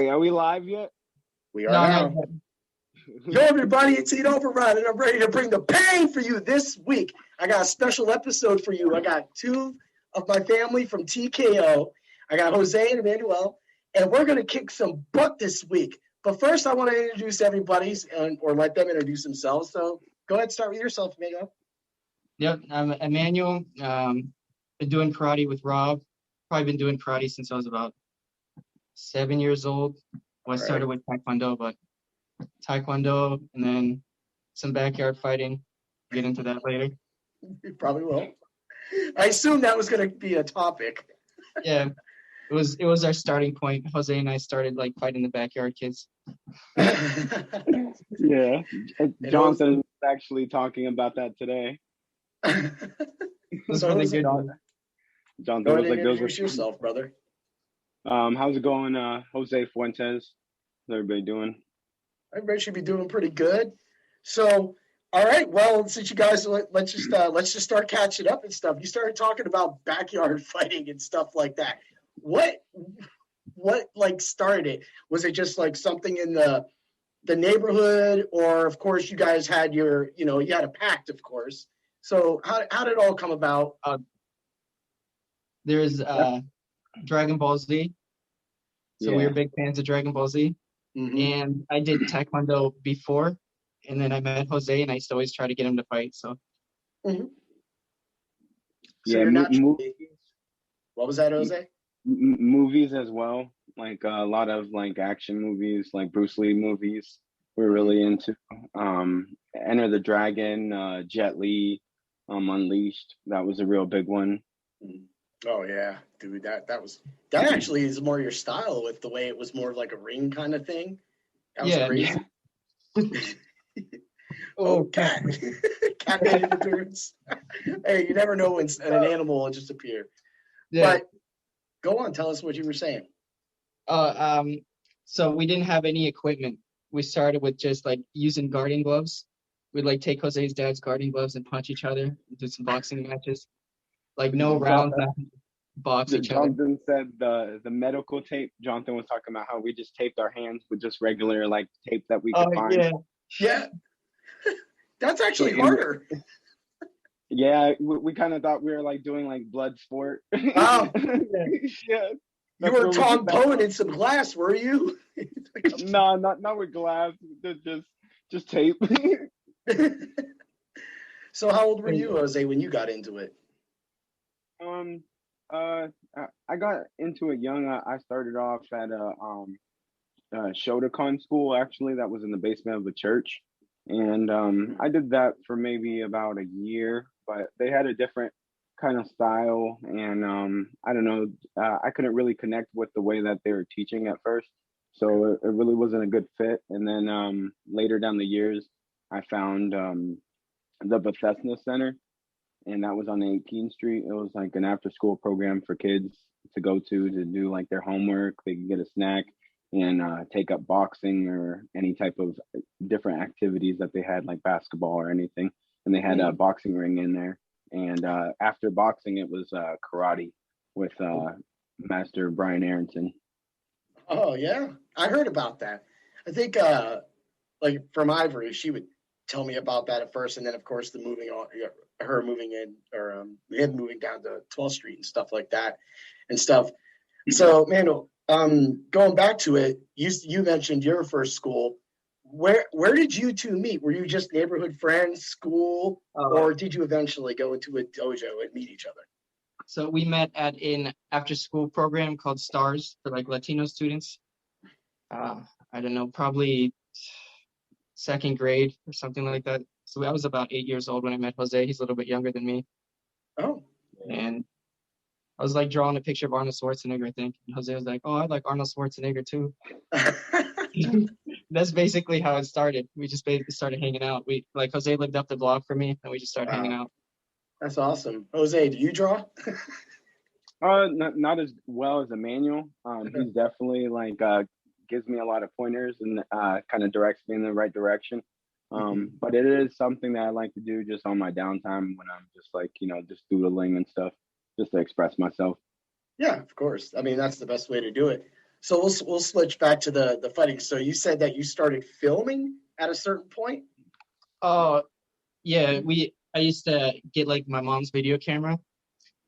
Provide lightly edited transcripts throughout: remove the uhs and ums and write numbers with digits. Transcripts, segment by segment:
Wait, are we live yet? We are No, now. Yo, everybody, it's Eat Override, and I'm ready to bring the pain for you this week. I got a special episode for you. I got two of my family from TKO. I got Jose and Emmanuel, and we're going to kick some butt this week. But first, I want to introduce everybody or let them introduce themselves. So go ahead and start with yourself, Emmanuel. Yep, I'm Emmanuel. Been doing karate with Rob. Probably been doing karate since I was about 7 years old. Well, I started with Taekwondo, but Taekwondo and then some backyard fighting. Get into that later. You probably will. I assume that was going to be a topic. Yeah, it was our starting point. Jose and I started like fighting the backyard kids. Yeah, Jonathan was actually talking about that today. Those were the good ones. Jonathan was like, "Introduce yourself, brother." How's it going, Jose Fuentes? How's everybody doing? Everybody should be doing pretty good. So, all right. Well, since you guys let's just start catching up and stuff. You started talking about backyard fighting and stuff like that. What like started it? Was it just like something in the neighborhood, or of course you guys had you had a pact, of course. So how did it all come about? There's Dragon Ball Z. So we were big fans of Dragon Ball Z. Mm-hmm. And I did Taekwondo before, and then I met Jose, and I used to always try to get him to fight. So, so you're not. What was that, Jose? Movies as well, like a lot of like action movies, like Bruce Lee movies. We're really into Enter the Dragon, Jet Li, Unleashed. That was a real big one. Oh yeah, dude, that actually is more your style with the way it was more like a ring kind of thing. That was crazy. Oh, cat endurance. Hey, you never know when an animal will just appear. Yeah. But go on, tell us what you were saying. So we didn't have any equipment. We started with just like using garden gloves. We'd like take Jose's dad's garden gloves and punch each other, do some boxing matches. Like no rounds, box each other. Jonathan said the medical tape. Jonathan was talking about how we just taped our hands with just regular like tape that we could find. Yeah. That's actually harder. Yeah, we kind of thought we were like doing like blood sport. Wow. Yeah. You were Tom Bowen in some glass, were you? No, not with glass. Just tape. So how old were you, Jose, when you got into it? I got into it young. I started off at a Shotokan school, actually, that was in the basement of a church. And I did that for maybe about a year, but they had a different kind of style. And I don't know, I couldn't really connect with the way that they were teaching at first. So it really wasn't a good fit. And then later down the years, I found the Bethesda Center. And that was on 18th Street. It was like an after-school program for kids to go to do like their homework. They could get a snack and take up boxing or any type of different activities that they had, like basketball or anything. And they had a boxing ring in there. And after boxing, it was karate with Master Brian Aronson. Oh, yeah. I heard about that. I think like from Ivory, she would tell me about that at first. And then, of course, the moving on. Her moving in, or him moving down to 12th Street and stuff like that, and stuff. So, Manuel, going back to it, you mentioned your first school. Where did you two meet? Were you just neighborhood friends, school, or did you eventually go into a dojo and meet each other? So we met at an after-school program called STARS for like Latino students. I don't know, probably second grade or something like that. So I was about 8 years old when I met Jose. He's a little bit younger than me. Oh. And I was like drawing a picture of Arnold Schwarzenegger, I think. And Jose was like, "Oh, I like Arnold Schwarzenegger too." That's basically how it started. We just basically started hanging out. Like Jose lived up the block from me, and we just started hanging out. That's awesome. Jose, do you draw? Not as well as Emmanuel. He's definitely like gives me a lot of pointers and kind of directs me in the right direction. But it is something that I like to do just on my downtime when I'm just like, just doodling and stuff, just to express myself. Yeah, of course. I mean, that's the best way to do it. So we'll switch back to the fighting. So you said that you started filming at a certain point. Oh, yeah. I used to get like my mom's video camera.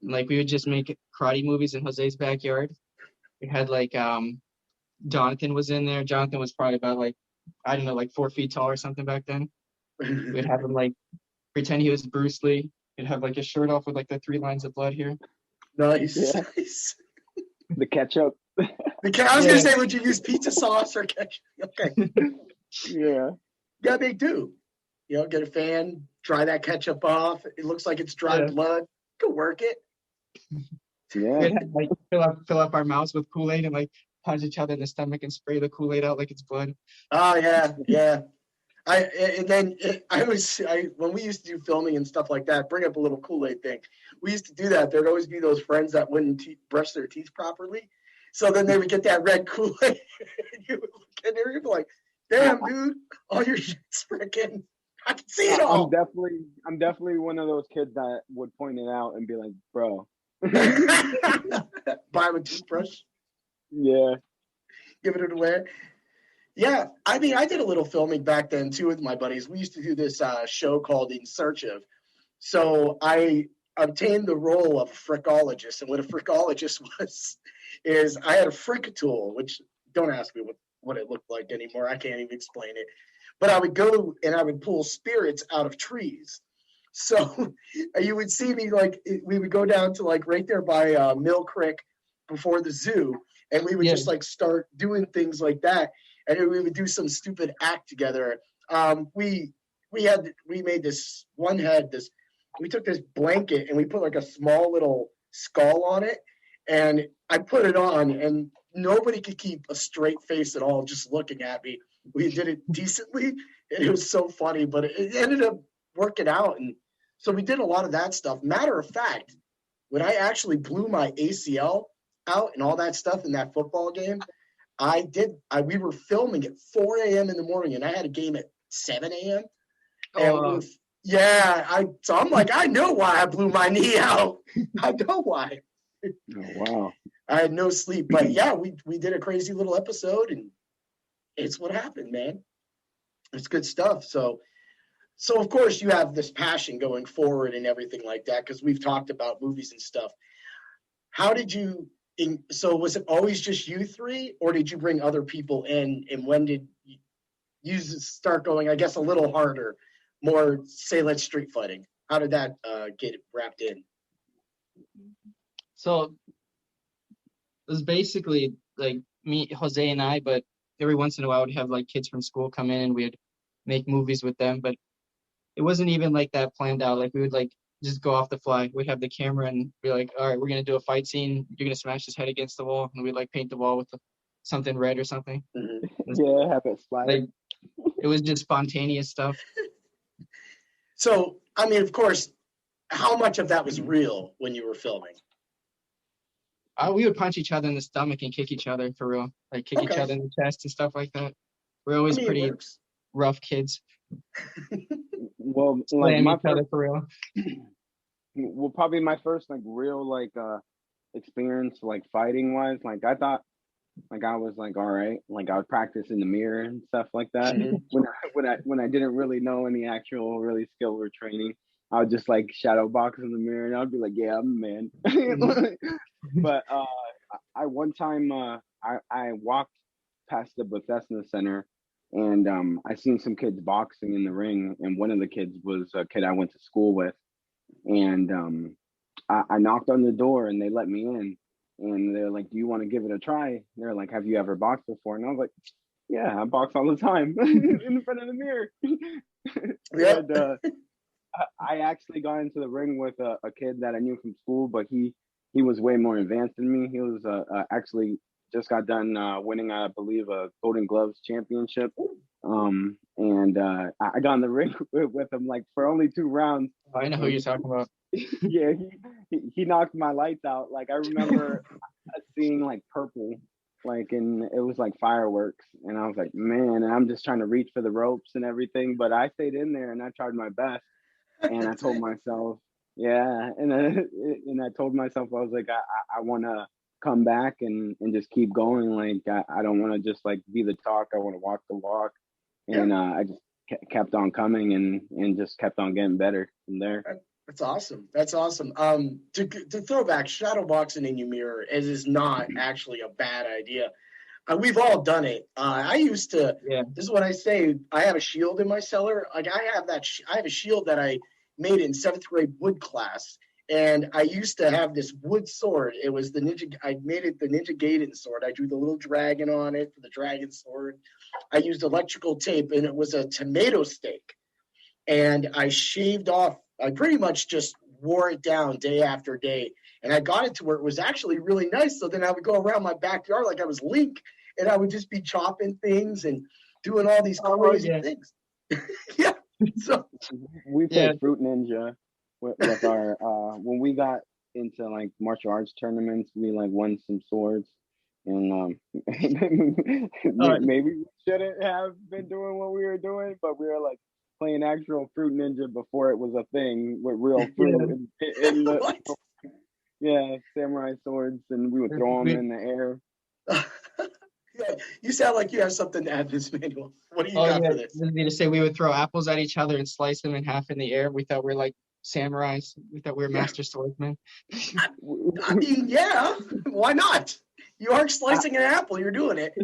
And, like we would just make karate movies in Jose's backyard. We had like Jonathan was in there. Jonathan was probably about like, I don't know, like 4 feet tall or something back then. We'd have him like pretend he was Bruce Lee. He'd have like his shirt off with like the 3 lines of blood here. Nice. Yeah. Nice. The ketchup. I was gonna say, would you use pizza sauce or ketchup? Okay. Yeah. Yeah, they do. Get a fan, dry that ketchup off. It looks like it's dried blood. Go work it. Yeah. We'd have like fill up our mouths with Kool-Aid and like punch each other in the stomach and spray the Kool-Aid out like it's blood. Oh yeah. When we used to do filming and stuff like that, bring up a little Kool-Aid thing. We used to do that. There'd always be those friends that wouldn't brush their teeth properly. So then they would get that red Kool-Aid and you would look in there and be like, damn, dude, all your shit's freaking, I can see it all. I'm definitely one of those kids that would point it out and be like, bro. Buy him a toothbrush. Yeah. Giving it away. Yeah, I mean, I did a little filming back then too with my buddies. We used to do this show called In Search Of. So I obtained the role of a frickologist, and what a frickologist is I had a frick tool, which don't ask me what it looked like anymore. I can't even explain it. But I would go and I would pull spirits out of trees. So you would see me we would go down to like right there by Mill Creek before the zoo, and we would just like start doing things like that. And we would do some stupid act together. We made this one head. We took this blanket and we put like a small little skull on it, and I put it on, and nobody could keep a straight face at all, just looking at me. We did it decently, and it was so funny, but it ended up working out, and so we did a lot of that stuff. Matter of fact, when I actually blew my ACL out and all that stuff in that football game. We were filming at 4 a.m. in the morning, and I had a game at 7 a.m. So I'm like, I know why I blew my knee out. I know why. Oh, wow. I had no sleep, but yeah, we did a crazy little episode, and it's what happened, man. It's good stuff. So of course you have this passion going forward and everything like that, because we've talked about movies and stuff. How did you? So was it always just you three, or did you bring other people in? And when did you start going, I guess, a little harder, more, say, let's street fighting? How did that get wrapped in? So it was basically like me, Jose, and I, but every once in a while we'd have like kids from school come in and we'd make movies with them. But it wasn't even like that planned out. Like we would like just go off the fly. We'd have the camera and be like, all right, we're going to do a fight scene. You're going to smash his head against the wall. And we'd like paint the wall with something red or something. Mm-hmm. Yeah, have it slide. Like, it was just spontaneous stuff. So, I mean, of course, how much of that was real when you were filming? We would punch each other in the stomach and kick each other for real. Like kick each other in the chest and stuff like that. We're always pretty rough kids. Well, like each other for real. Well, probably my first like real like experience like fighting wise. Like I thought, like I was like, all right, like I would practice in the mirror and stuff like that. when I didn't really know any actual really skill or training, I would just like shadow box in the mirror and I'd be like, yeah, I'm a man. But I one time I walked past the Bethesda Center and I seen some kids boxing in the ring, and one of the kids was a kid I went to school with, and I knocked on the door and they let me in, and they're like, do you want to give it a try? They're like, have you ever boxed before? And I was like, yeah, I box all the time in front of the mirror. Yeah. And, I actually got into the ring with a kid that I knew from school, but he was way more advanced than me. He was actually just got done winning, I believe, a Golden Gloves championship. And I got in the ring with him like for only 2 rounds. I know who you're talking about. Yeah, he knocked my lights out. Like I remember seeing like purple, like, and it was like fireworks. And I was like, man, and I'm just trying to reach for the ropes and everything. But I stayed in there and I tried my best. And I told myself, yeah, and I told myself, I was like, I want to come back and just keep going. Like I don't want to just like be the talk. I want to walk the walk, and I just kept on coming and just kept on getting better from there. That's awesome. That's awesome. To throw back, shadow boxing in your mirror is not actually a bad idea. We've all done it. I used to. Yeah. This is what I say. I have a shield in my cellar. Like I have that. I have a shield that I made in 7th grade wood class, and I used to have this wood sword. It was the ninja. I made it the Ninja Gaiden sword. I drew the little dragon on it for the dragon sword. I used electrical tape, and it was a tomato stake. And I shaved off. I pretty much just wore it down day after day. And I got it to where it was actually really nice. So then I would go around my backyard like I was Link, and I would just be chopping things and doing all these crazy things. Yeah. So we played Fruit Ninja with our when we got into like martial arts tournaments, we like won some swords. And maybe we shouldn't have been doing what we were doing, but we were like playing actual Fruit Ninja before it was a thing with real fruit in the samurai swords, and we would throw them in the air. Yeah, you sound like you have something to add, Miss Manuel. What do you got for this? To say we would throw apples at each other and slice them in half in the air. We thought we were like samurais. We thought we were master swordsmen. I mean, yeah, why not? You aren't slicing an apple, you're doing it.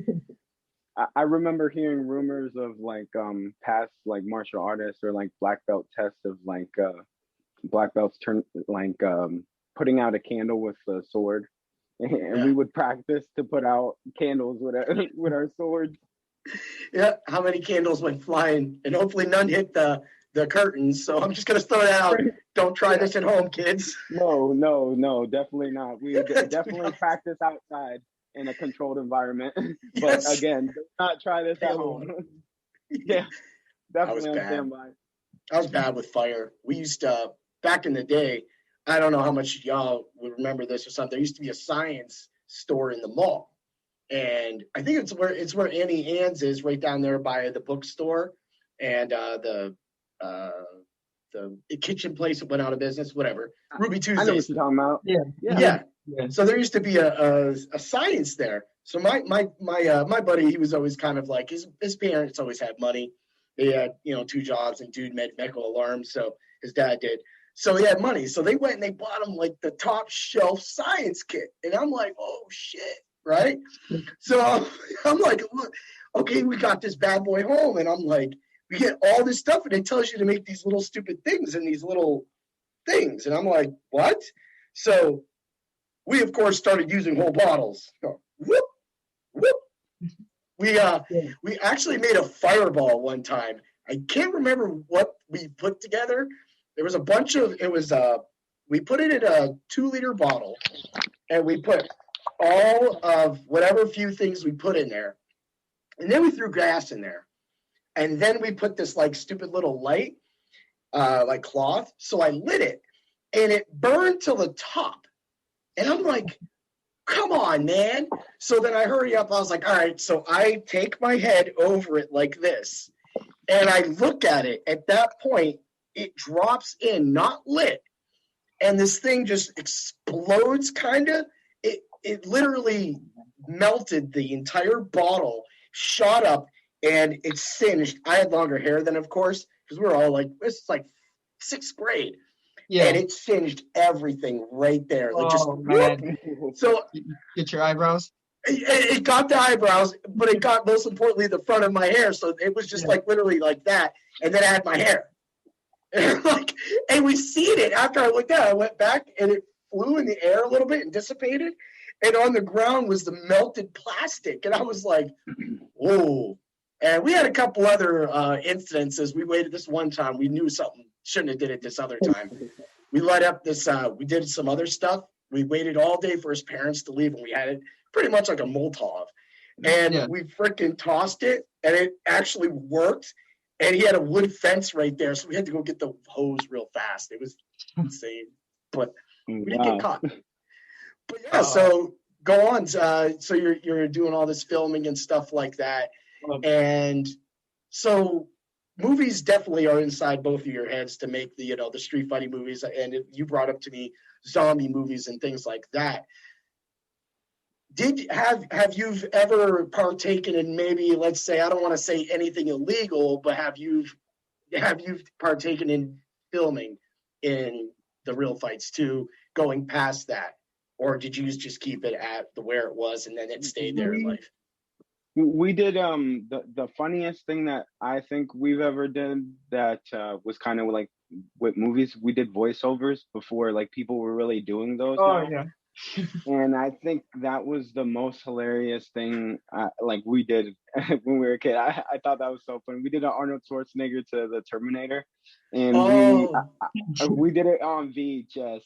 I remember hearing rumors of like past like martial artists or like black belt tests of like black belts putting out a candle with a sword, and we would practice to put out candles with our swords. Yeah, how many candles went flying, and hopefully none hit the curtains. So I'm just gonna throw that out. Don't try this at home, kids. No, definitely not. We definitely practice outside in a controlled environment. But again, do not try this at home. Yeah, definitely on standby. I was bad with fire. We used to, back in the day, I don't know how much y'all would remember this or something. There used to be a science store in the mall. And I think it's where Annie Ann's is, right down there by the bookstore and the kitchen place that went out of business, whatever. Ruby Tuesdays. I know what you're talking about. Yeah. So there used to be a science there. So my buddy, he was always kind of like, his parents always had money. They had 2 jobs, and dude made medical alarms. So his dad did. So he had money. So they went and they bought him like the top shelf science kit. And I'm like, oh shit, right? So I'm like, look, okay, we got this bad boy home, and I'm like, we get all this stuff, and it tells you to make these little stupid things and these little things. And I'm like, what? So we, of course, started using whole bottles. Whoop, whoop. We actually made a fireball one time. I can't remember what we put together. There was a bunch of, we put it in a 2-liter bottle, and we put all of whatever few things we put in there. And then we threw gas in there. And then we put this like stupid little light, like cloth. So I lit it, and it burned till the top. And I'm like, come on, man. So then I hurry up. I was like, all right. So I take my head over it like this, and I look at it. At that point, it drops in, not lit. And this thing just explodes, kind of. It literally melted the entire bottle, shot up, and it singed. I had longer hair then, of course, because we were all like, this is like 6th grade. Yeah. And it singed everything right there. Like man. So get your eyebrows? It got the eyebrows, but it got, most importantly, the front of my hair. So it was just like literally like that. And then I had my hair. And we seen it after I looked at it. I went back, and it flew in the air a little bit and dissipated. And on the ground was the melted plastic. And I was like, whoa. And we had a couple other incidences. We waited this one time. We knew something. Shouldn't have did it this other time. We let up this, we did some other stuff. We waited all day for his parents to leave, and we had it pretty much like a Molotov. And we freaking tossed it, and it actually worked. And he had a wood fence right there, so we had to go get the hose real fast. It was insane. But we didn't get caught. But yeah, so go on. So you're doing all this filming and stuff like that. And so movies definitely are inside both of your heads to make the street fighting movies. And you brought up to me zombie movies and things like that. Have you ever partaken in, maybe, let's say, I don't want to say anything illegal, but have you partaken in filming in the real fights too, going past that? Or did you just keep it at where it was and then it stayed there in life? We did the funniest thing that I think we've ever did that was kind of like with movies. We did voiceovers before like people were really doing those Oh now. yeah. And I think that was the most hilarious thing like we did when we were a kid. I thought that was so funny. We did an Arnold Schwarzenegger to the Terminator, and we did it on VHS.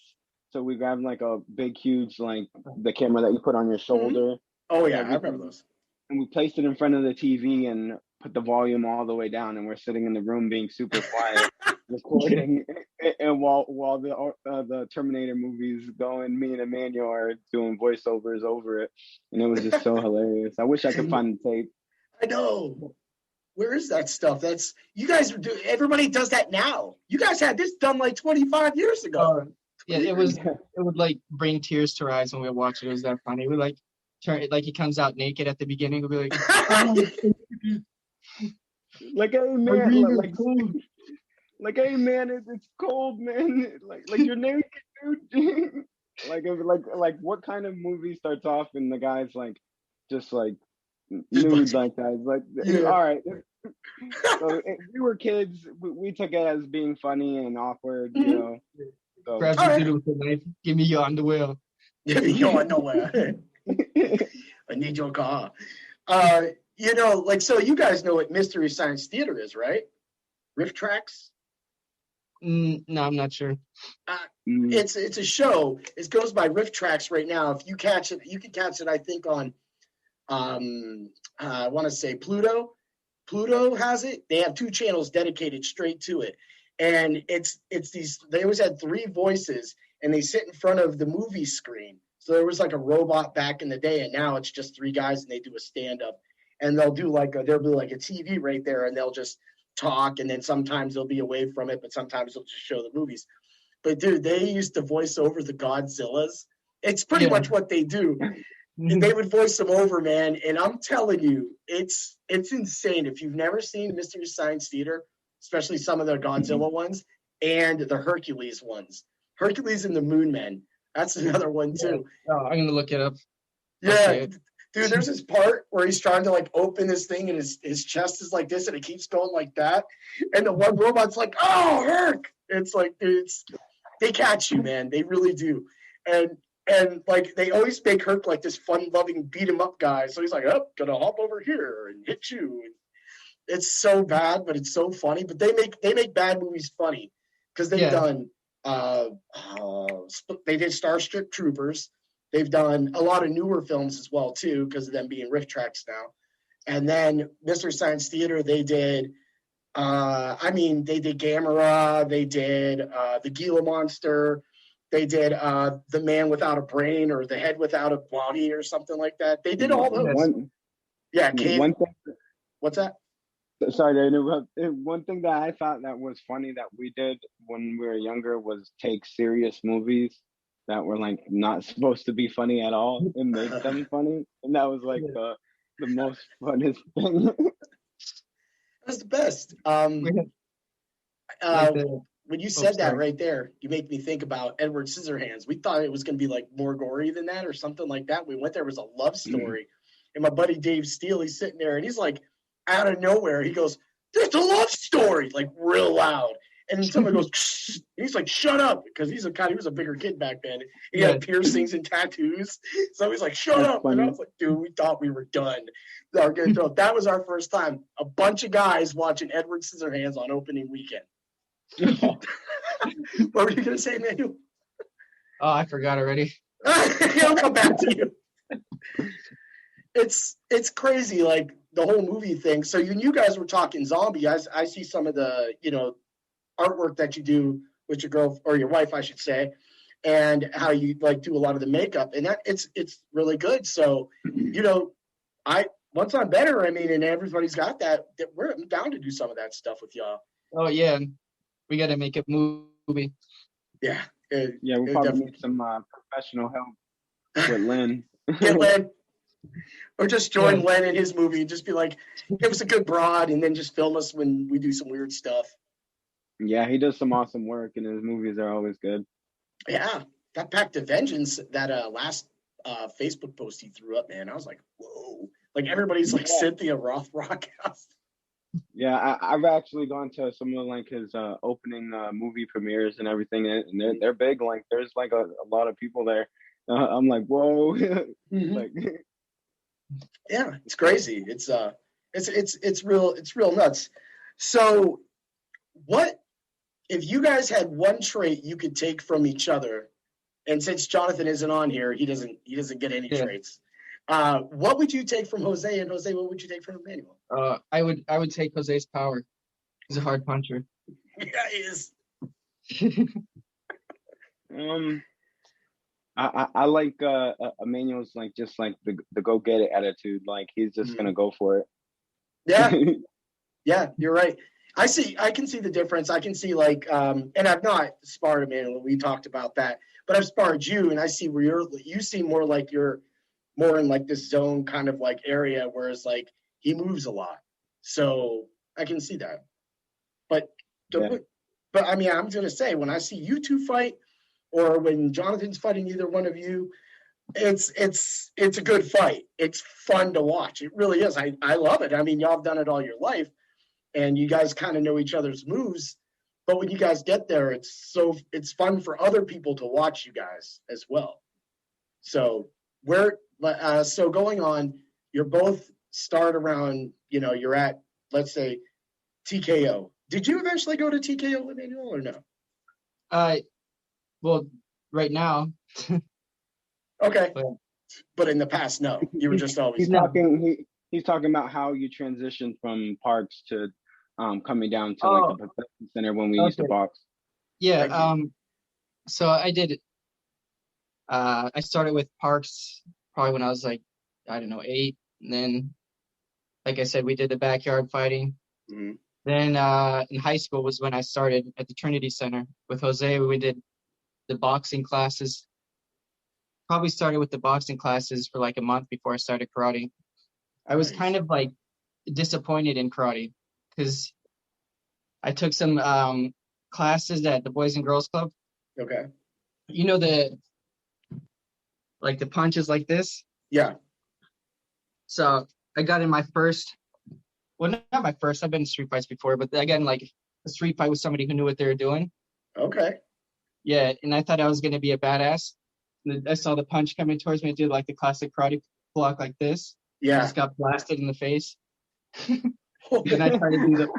So we grabbed like a big, huge, like the camera that you put on your shoulder. Oh yeah, I remember those. And we placed it in front of the TV and put the volume all the way down, and we're sitting in the room being super quiet, recording. And while the Terminator movie's going, me and Emmanuel are doing voiceovers over it, and it was just so hilarious. I wish I could find the tape. I know. Where is that stuff? That's you guys are doing. Everybody does that now. You guys had this done like 25 years ago. Yeah, it would like bring tears to our eyes when we watch it. It was that funny. We like turn it like he comes out naked at the beginning. We'll be like, like, hey man, like hey man, it's cold, man. Like you're naked, dude. like what kind of movie starts off and the guy's like just like nude like that? It's like, yeah. All right. So we were kids. We took it as being funny and awkward, you know. So, grab your dude with the knife. Give me your underwear. Give me your underwear. I need your car. You know, like, so you guys know what Mystery Science Theater is, right? Riff Tracks? No, I'm not sure. It's a show. It goes by Riff Tracks right now. If you catch it, you can catch it, I think, on, I want to say Pluto. Pluto has it. They have 2 channels dedicated straight to it. And it's these, they always had 3 voices, and they sit in front of the movie screen. So there was like a robot back in the day, and now it's just 3 guys, and they do a stand-up. And they'll do like there'll be like a TV right there, and they'll just talk, and then sometimes they'll be away from it, but sometimes they'll just show the movies. But dude, they used to voice over the Godzillas. It's pretty much what they do. And they would voice them over, man. And I'm telling you, it's insane. If you've never seen Mystery Science Theater, especially some of the Godzilla ones and the Hercules ones, Hercules and the Moon Men, that's another one too. Oh, I'm gonna look it up. Yeah. Okay. Dude, there's this part where he's trying to like open this thing and his chest is like this and it keeps going like that. And the one robot's like, oh, Herc. It's like, they catch you, man. They really do. And like they always make Herc like this fun-loving beat 'em up guy. So he's like, oh, gonna hop over here and hit you. And it's so bad, but it's so funny. But they make bad movies funny because they've done they did Starship Troopers. They've done a lot of newer films as well, too, because of them being Riff Tracks now. And then Mystery Science Theater, they did, they did Gamera, they did the Gila Monster, they did The Man Without a Brain or The Head Without a Body or something like that. They did all those. What's that? Sorry to interrupt. One thing that I thought that was funny that we did when we were younger was take serious movies that were like not supposed to be funny at all and make them funny, and that was like the most funnest thing. That's the best. When you said that right there, you make me think about Edward Scissorhands. We thought it was going to be like more gory than that or something like that. We went there, it was a love story, and my buddy Dave Steele, he's sitting there and he's like, out of nowhere, he goes, "There's a love story," like real loud. And someone goes, "Shh." And he's like, "Shut up," because he was a bigger kid back then. He had piercings and tattoos. So he's like, "Shut up." Funny. And I was like, dude, we thought we were done. That was our first time. A bunch of guys watching Edward Scissorhands on opening weekend. What were you going to say, Emmanuel? Oh, I forgot already. He'll come back to you. It's crazy, like the whole movie thing. So you guys were talking zombie. I see some of the, artwork that you do with your girl or your wife, I should say, and how you like do a lot of the makeup, and that it's really good. So, once I'm better, and everybody's got that I'm down to do some of that stuff with y'all. Oh yeah, we got to make a movie. Yeah. We'll probably need some professional help with Lynn. Yeah, Lynn. Or just join Len in his movie and just be like, give us a good broad and then just film us when we do some weird stuff. Yeah, he does some awesome work, and his movies are always good. Yeah, that Pact of Vengeance, that last Facebook post he threw up, man, I was like, whoa. Like everybody's like Cynthia Rothrock. Yeah, I've actually gone to some of like his opening movie premieres and everything, and they're big. Like there's like a lot of people there. I'm like, whoa, like yeah, it's crazy. It's real nuts. So, what if you guys had one trait you could take from each other? And since Jonathan isn't on here, he doesn't get any traits. What would you take from Jose, and Jose, what would you take from Emmanuel? I would take Jose's power. He's a hard puncher. Yeah, he is. I like Emmanuel's like just like the go get it attitude. Like he's just gonna go for it. Yeah, yeah, you're right. I can see the difference. I can see like, and I've not sparred Emmanuel. We talked about that, but I've sparred you, and I see where you seem more like you're more in like this zone kind of like area, whereas like he moves a lot. So I can see that. But I mean, I'm gonna say when I see you two fight, or when Jonathan's fighting either one of you, it's a good fight. It's fun to watch. It really is. I love it. I mean, y'all have done it all your life, and you guys kind of know each other's moves. But when you guys get there, it's fun for other people to watch you guys as well. So so going on, you're both start around, you're at, let's say, TKO. Did you eventually go to TKO, Emmanuel, or no? Well, right now. Okay. But in the past, no. You were just always he's talking about how you transitioned from parks to coming down to like the professional center when we used to box. Yeah, so I did I started with parks probably when I was like, I don't know, 8, and then like I said, we did the backyard fighting. Mm-hmm. Then in high school was when I started at the Trinity Center with Jose. We did the boxing classes. Probably started with the boxing classes for like a month before I started karate. I was kind of like disappointed in karate because I took some classes at the Boys and Girls Club. Okay. You know the punches like this? Yeah. So I got in my first, well, not my first, I've been in street fights before, but again, like a street fight with somebody who knew what they were doing. Okay. Yeah, and I thought I was going to be a badass. And I saw the punch coming towards me. I did like the classic karate block like this. Yeah. I just got blasted in the face. Then I tried to do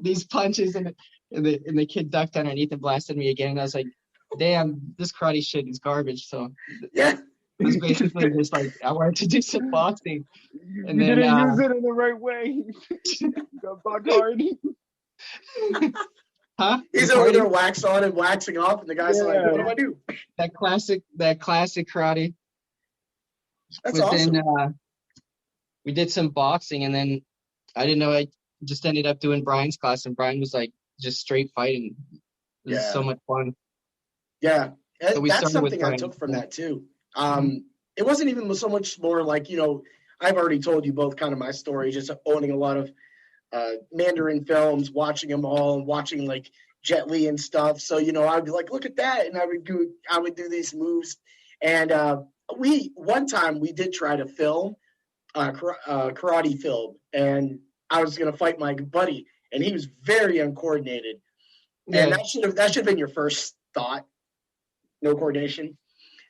these punches, and the kid ducked underneath and blasted me again. And I was like, damn, this karate shit is garbage. So yeah. It was basically just like, I wanted to do some boxing. And you then, didn't use it in the right way. Got buck hard. Huh? He's over there wax on and waxing off, and the guy's like, what do I do? That classic karate. That's awesome. Then we did some boxing, and then I didn't know, I just ended up doing Brian's class, and Brian was like just straight fighting. It was so much fun. Yeah. So that's something I took from that too. It wasn't even so much more like, I've already told you both kind of my story, just owning a lot of Mandarin films, watching them all, and watching like Jet Li and stuff. So, I'd be like, look at that. And I would do these moves. And one time we did try to film karate film, and I was going to fight my buddy, and he was very uncoordinated. Yeah. And that should have been your first thought. No coordination.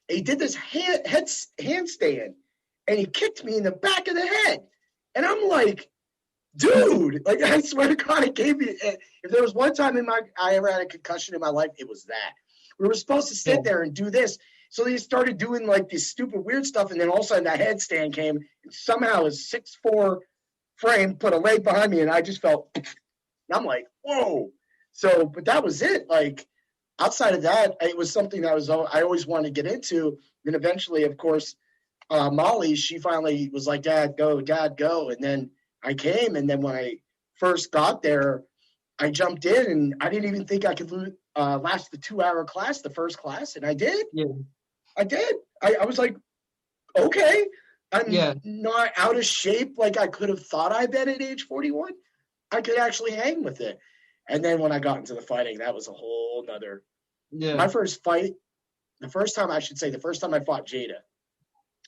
And he did this handstand, and he kicked me in the back of the head. And I'm like, dude, like I swear to God, it gave me. If there was one time I ever had a concussion in my life, it was that. We were supposed to sit there and do this. So they started doing like this stupid weird stuff, and then all of a sudden that headstand came, and somehow his 6'4" frame put a leg behind me, and I just felt, and I'm like, whoa. So, but that was it. Like outside of that, it was something that I always wanted to get into. And eventually, of course, Molly, she finally was like, Dad, go. And then I came, and then when I first got there, I jumped in, and I didn't even think I could last the 2-hour class, the first class, and I did. Yeah. I did. I was like, okay. Yeah. not out of shape like I could have thought I'd been at age 41. I could actually hang with it. And then when I got into the fighting, that was a whole nother. Yeah. My first fight, the first time I fought Jada,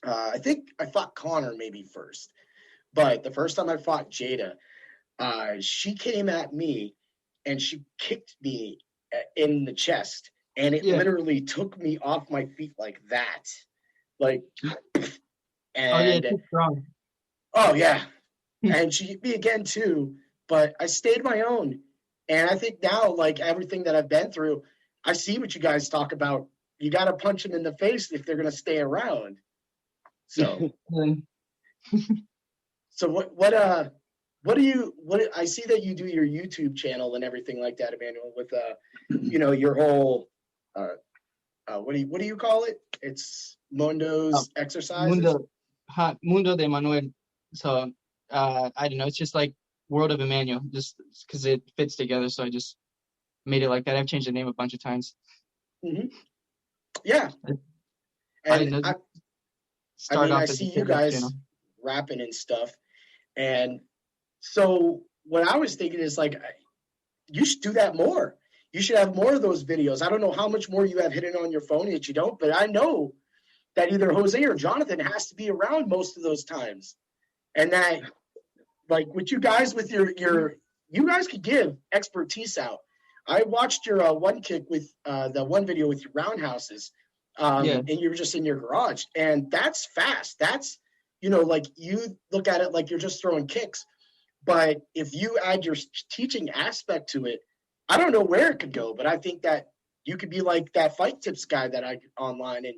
I think I fought Connor maybe first. But the first time I fought Jada, she came at me and she kicked me in the chest. And it Yeah. literally took me off my feet like that. Like, Oh yeah, and too strong. oh yeah. And she hit me again too. But I stayed my own. And I think now, like everything that I've been through, I see what you guys talk about. You got to punch them in the face if they're going to stay around. So, so what I see that you do your YouTube channel and everything like that, Emmanuel, with your whole what do you call it? It's Mondo's exercises. Mundo de Emmanuel. So I don't know. It's just like World of Emmanuel, just because it fits together. So I just made it like that. I've changed the name a bunch of times. Mm-hmm. Yeah, I didn't and know. I see you guys rapping and stuff, and so what I was thinking is like, you should do that more. You should have more of those videos. I don't know how much more you have hidden on your phone that you don't, but I know that either Jose or Jonathan has to be around most of those times, and that like with you guys with your you guys could give expertise out. I watched your one kick with the one video with your roundhouses, and you were just in your garage, and that's fast. That's like you look at it like you're just throwing kicks, but if you add your teaching aspect to it, I don't know where it could go, but I think that you could be like that fight tips guy that I online and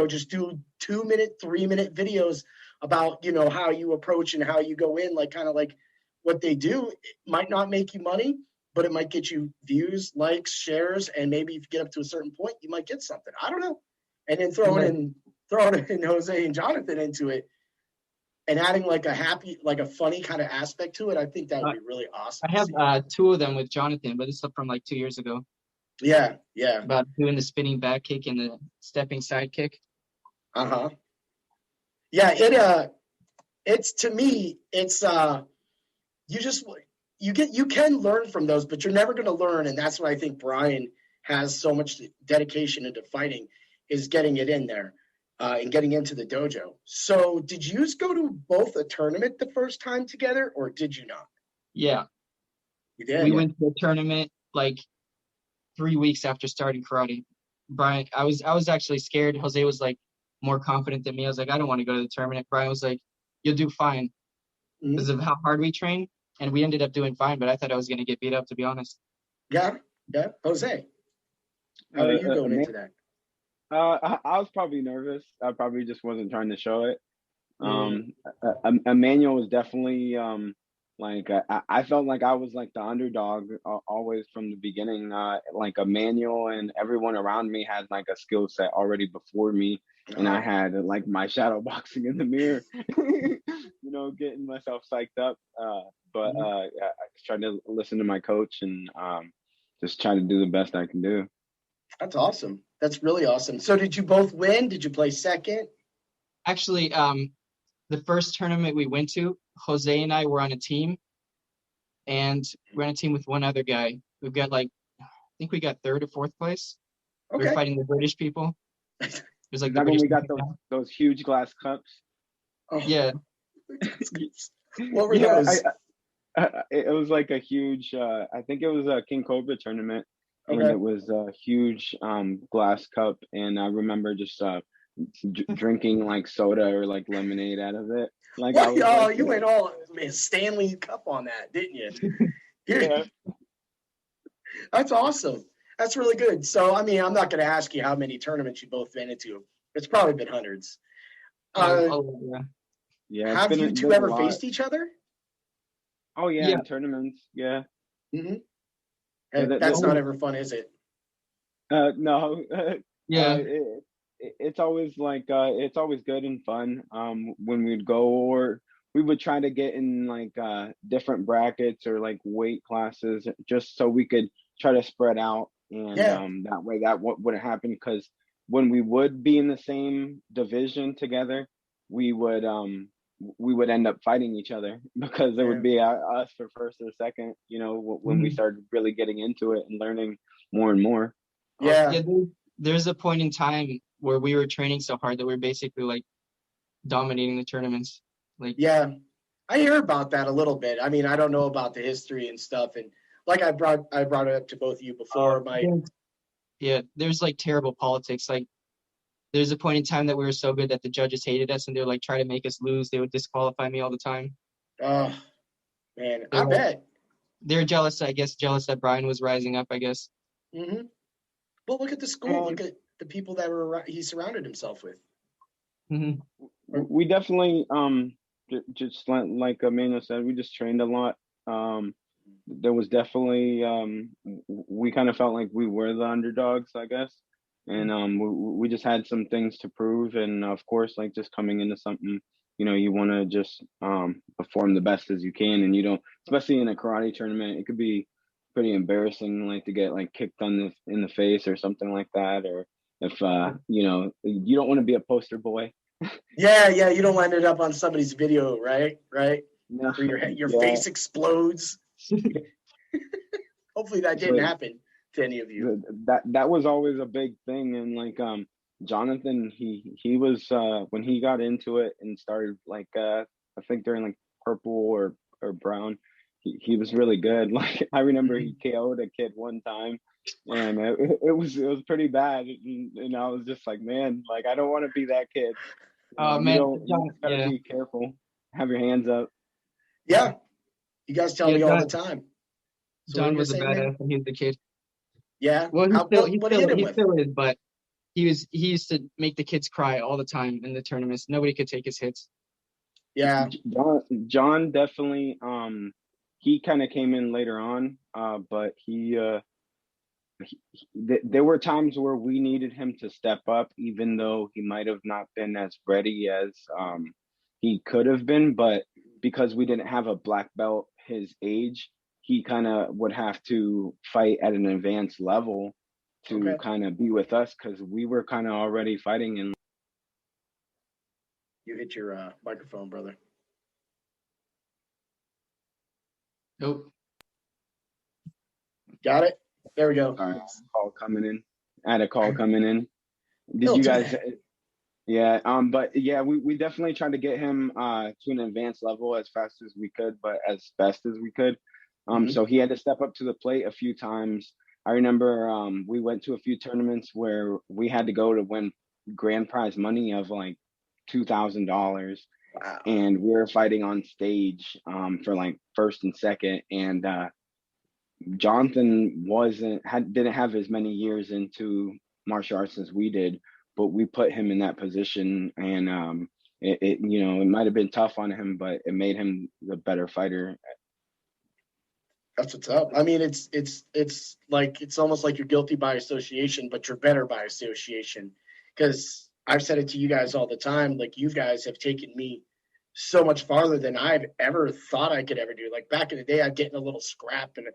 just do 2-minute, 3-minute videos about how you approach and how you go in, like kind of like what they do. It might not make you money, but it might get you views, likes, shares, and maybe if you get up to a certain point, you might get something. I don't know. And then throwing in Jose and Jonathan into it and adding like a funny kind of aspect to it, I think that would be really awesome. I have 2 of them with Jonathan, but this is from like 2 years ago. Yeah. About doing the spinning back kick and the stepping side kick. Yeah, it's to me, it's you can learn from those, but you're never going to learn, and that's why I think Brian has so much dedication into fighting, is getting it in there and getting into the dojo. So did you go to both a tournament the first time together, or did you not? Yeah. You did? We went to a tournament like 3 weeks after starting karate. Brian, I was actually scared. Jose was like more confident than me. I was like, I don't want to go to the tournament. Brian was like, you'll do fine because of how hard we train. And we ended up doing fine, but I thought I was going to get beat up, to be honest. Yeah. Jose, how are you going into that? I was probably nervous. I probably just wasn't trying to show it. Emmanuel was definitely like I felt like I was like the underdog always from the beginning. Like Emmanuel and everyone around me had like a skill set already before me, and I had like my shadow boxing in the mirror, getting myself psyched up. But I tried to listen to my coach and just try to do the best I can do. That's awesome. That's really awesome. So did you both win? Did you play second? Actually, the first tournament we went to, Jose and I were on a team, and we're on a team with one other guy. We've got I think we got 3rd or 4th place. Okay. We were fighting the British people. It was like that when we got those huge glass cups. Oh. Yeah. What were those? It was like a huge. I think it was a King Cobra tournament, and it was a huge glass cup. And I remember just drinking like soda or like lemonade out of it. Like you went all Stanley Cup on that, didn't you? Yeah. That's awesome. That's really good. So I mean, I'm not going to ask you how many tournaments you both been into. It's probably been hundreds. Yeah. Have you two ever faced each other? Oh yeah, in tournaments. Yeah. That's not ever fun, is it? No. Yeah. It's always like it's always good and fun when we'd go, or we would try to get in like different brackets or like weight classes just so we could try to spread out, and that way that wouldn't happen, because when we would be in the same division together, we would end up fighting each other because it would be us for first or second, when we started really getting into it and learning more and more. Yeah. There's a point in time where we were training so hard that we are basically like dominating the tournaments. Like, yeah, I hear about that a little bit. I mean, I don't know about the history and stuff, and like I brought it up to both of you before. There's like terrible politics. Like, there's a point in time that we were so good that the judges hated us and they would like try to make us lose. They would disqualify me all the time. Oh man, I bet they're jealous. I guess jealous that Brian was rising up. I guess. Mm-hmm. Well, look at the school. Look at the people that he surrounded himself with. Mm-hmm. We definitely just like Emmanuel said, we just trained a lot. There was definitely we kind of felt like we were the underdogs, I guess, and we just had some things to prove, and of course, like just coming into something, you want to just perform the best as you can, and you don't, especially in a karate tournament, it could be pretty embarrassing, like to get like kicked in the face or something like that, or if you don't want to be a poster boy. Yeah, you don't wind it up on somebody's video, right? No, where your face explodes. Hopefully that didn't happen to any of you. That was always a big thing, and like Jonathan, he was when he got into it and started like I think during like purple or brown, he was really good. Like I remember he KO'd a kid one time, and it was pretty bad, and I was just like, man, like I don't want to be that kid. Man, you gotta be careful. Have your hands up. Yeah, you guys tell me all the time. So John was a badass when he was a kid. Yeah. Well, he still is, but he used to make the kids cry all the time in the tournaments. Nobody could take his hits. Yeah. John definitely. He kind of came in later on, but there were times where we needed him to step up, even though he might have not been as ready as he could have been. But because we didn't have a black belt his age, he kind of would have to fight at an advanced level to kind of be with us, because we were kind of already fighting in. You hit your microphone, brother. Nope. Got it? There we go. Sorry, call coming in. I had a call coming in. Did you guys? Yeah. But yeah, we definitely tried to get him to an advanced level as fast as we could, but as best as we could. So he had to step up to the plate a few times. I remember we went to a few tournaments where we had to go to win grand prize money of like $2,000. Wow. And we were fighting on stage for like first and second, and Jonathan didn't have as many years into martial arts as we did, but we put him in that position, and it might have been tough on him, but it made him the better fighter. That's what's up. I mean, it's like it's almost like you're guilty by association, but you're better by association. Because I've said it to you guys all the time. Like, you guys have taken me so much farther than I've ever thought I could ever do. Like back in the day, I'd get in a little scrap and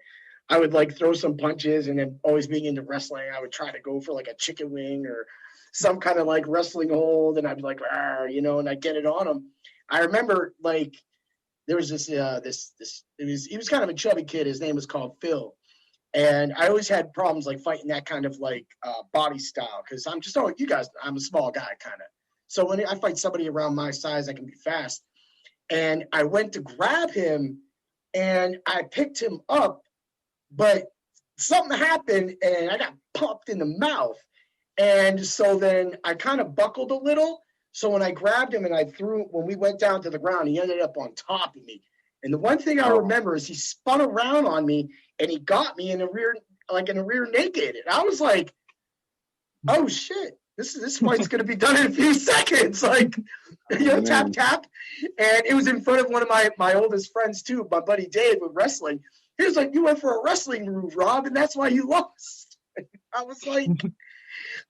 I would like throw some punches, and then always being into wrestling, I would try to go for like a chicken wing or some kind of like wrestling hold, and I'd be like, and I'd get it on him. I remember like there was this he was kind of a chubby kid. His name was called Phil. And I always had problems like fighting that kind of like body style, because I'm just, you guys, I'm a small guy kind of. So when I fight somebody around my size, I can be fast. And I went to grab him and I picked him up, but something happened and I got pumped in the mouth. And so then I kind of buckled a little. So when I grabbed him and when we went down to the ground, he ended up on top of me. And the one thing I remember is he spun around on me and he got me in the rear naked. And I was like, oh shit, this fight's going to be done in a few seconds. Like, tap. And it was in front of one of my oldest friends too, my buddy Dave, with wrestling. He was like, you went for a wrestling move, Rob, and that's why you lost. I was like,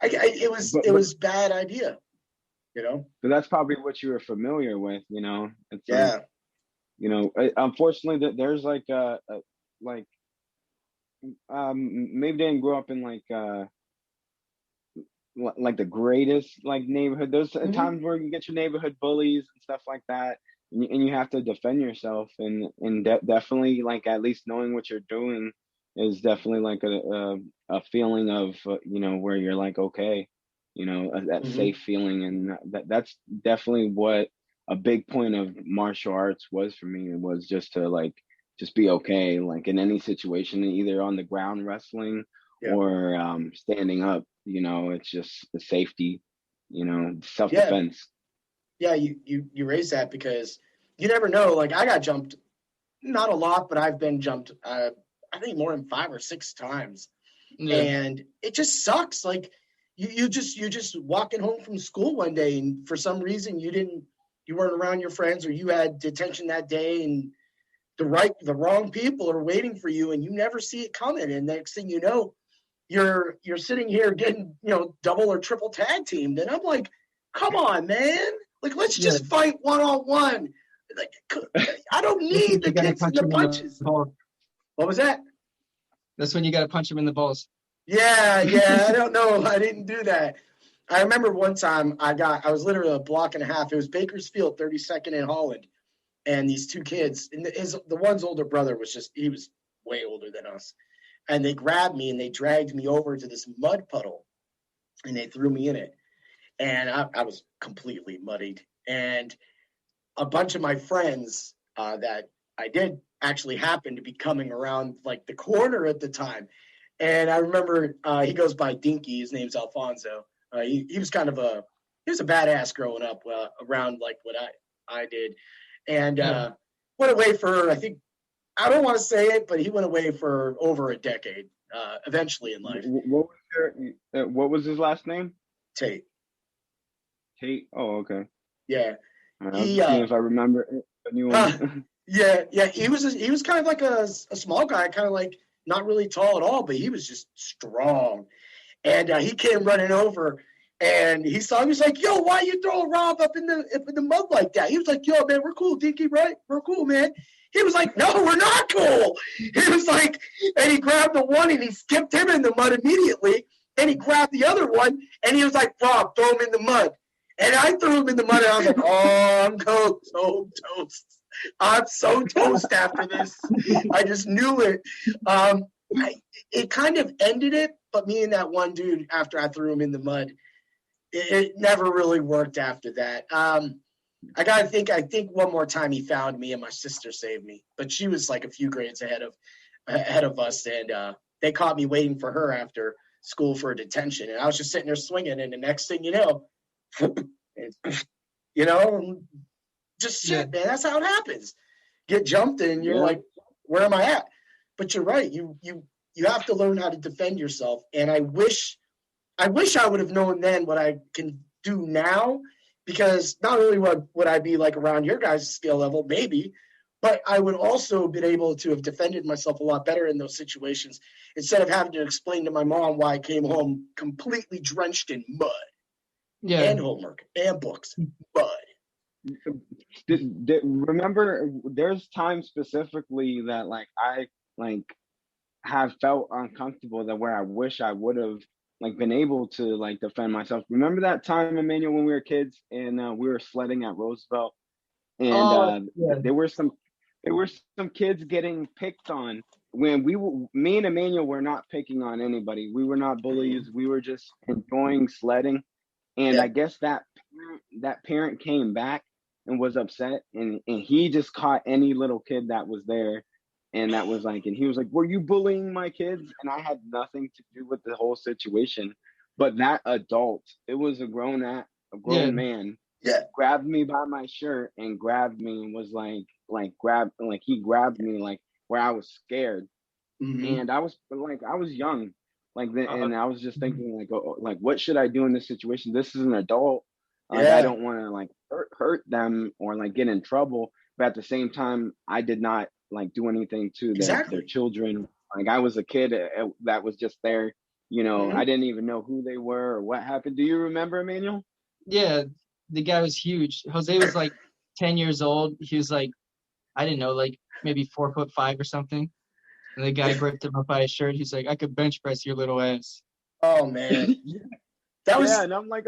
it was bad idea, So that's probably what you were familiar with, It's like, unfortunately, there's like maybe they didn't grow up in like like the greatest like neighborhood. Those Mhm. times where you get your neighborhood bullies and stuff like that, and you have to defend yourself, and definitely like at least knowing what you're doing is definitely like a feeling of where you're like okay, that Mhm. safe feeling, and that's definitely what a big point of martial arts was for me. It was just to like just be okay, like in any situation, either on the ground wrestling Yeah. or standing up. It's just the safety, self Yeah. defense. Yeah. You raise that because you never know. Like I got jumped, not a lot, but I've been jumped. I think more than 5 or 6 times, Yeah. and it just sucks. Like you just walking home from school one day, and for some reason you weren't around your friends, or you had detention that day, and the wrong people are waiting for you, and you never see it coming. And next thing you know, you're sitting here getting double or triple tag teamed, and I'm like, come on, man, like let's Yeah. just fight 1-on-1. Like I don't That's when need the you gotta kicks and punch the him in the punches. balls. What was that? That's when you gotta punch him in the balls. Yeah, I don't know. I didn't do that. I remember one time I was literally a block and a half. It was Bakersfield, 32nd in Holland, and these two kids, and the one's older brother he was way older than us, and they grabbed me and they dragged me over to this mud puddle, and they threw me in it, and I was completely muddied, and a bunch of my friends that I did actually happen to be coming around like the corner at the time. And I remember he goes by Dinky. His name's Alfonso. He was he was a badass growing up around like what I did, and Yeah. went away for, I think, I don't want to say it, but he went away for over a decade. Eventually in life, What was his last name? Tate. Tate. Oh, okay. Yeah, I was he just seeing if I remember Huh. anyone. Yeah. He was kind of like a small guy, kind of like not really tall at all, but he was just strong. And he came running over, and he saw me. He's like, "Yo, why you throwing Rob up in the mud like that?" He was like, "Yo, man, we're cool, Dinky, right? We're cool, man." He was like, "No, we're not cool." He was like, and he grabbed the one and he skipped him in the mud immediately. And he grabbed the other one and he was like, "Rob, throw him in the mud." And I threw him in the mud, and I was like, "Oh, I'm so toast. I'm so toast after this." I just knew it. Um, it kind of ended it, but me and that one dude, after I threw him in the mud, it never really worked after that. I think one more time he found me, and my sister saved me, but she was like a few grades ahead of us, and they caught me waiting for her after school for a detention, and I was just sitting there swinging, and the next thing you know, you know, just Yeah. shit, man. That's how it happens. Get jumped, and you're Yeah. like, "Where am I at?" But you're right. You have to learn how to defend yourself. And I wish I would have known then what I can do now, because not only would I be like around your guys' skill level, maybe, but I would also have been able to have defended myself a lot better in those situations, instead of having to explain to my mom why I came home completely drenched in mud Yeah. and homework and books, mud. Remember, there's times specifically that like I like have felt uncomfortable, that where I wish I would have like been able to like defend myself. Remember that time, Emmanuel, when we were kids and we were sledding at Roosevelt, and Oh yeah. there were some kids getting picked on when me and Emmanuel were not picking on anybody. We were not bullies. We were just enjoying sledding. And I Yeah. guess that parent came back and was upset, and he just caught any little kid that was there, and that was like, and he was like, "Were you bullying my kids?" And I had nothing to do with the whole situation, but that adult, it was a Yeah. grown man, Yeah. grabbed me by my shirt and grabbed me and was like he grabbed me like where I was scared, Mm-hmm. and I was young, like then, Uh-huh. and I was just thinking like, oh, like what should I do in this situation? This is an adult. Like I Yeah. don't want to like hurt them or like get in trouble, but at the same time, I did not like do anything to their Exactly. children. Like I was a kid that was just there. Mm-hmm. I didn't even know who they were or what happened. Do you remember, Emmanuel? Yeah. The guy was huge. Jose was like 10 years old. He was like, I didn't know, like maybe 4'5" or something. And the guy gripped him up by his shirt. He's like, I could bench press your little ass. Oh man. That was Yeah, and I'm like,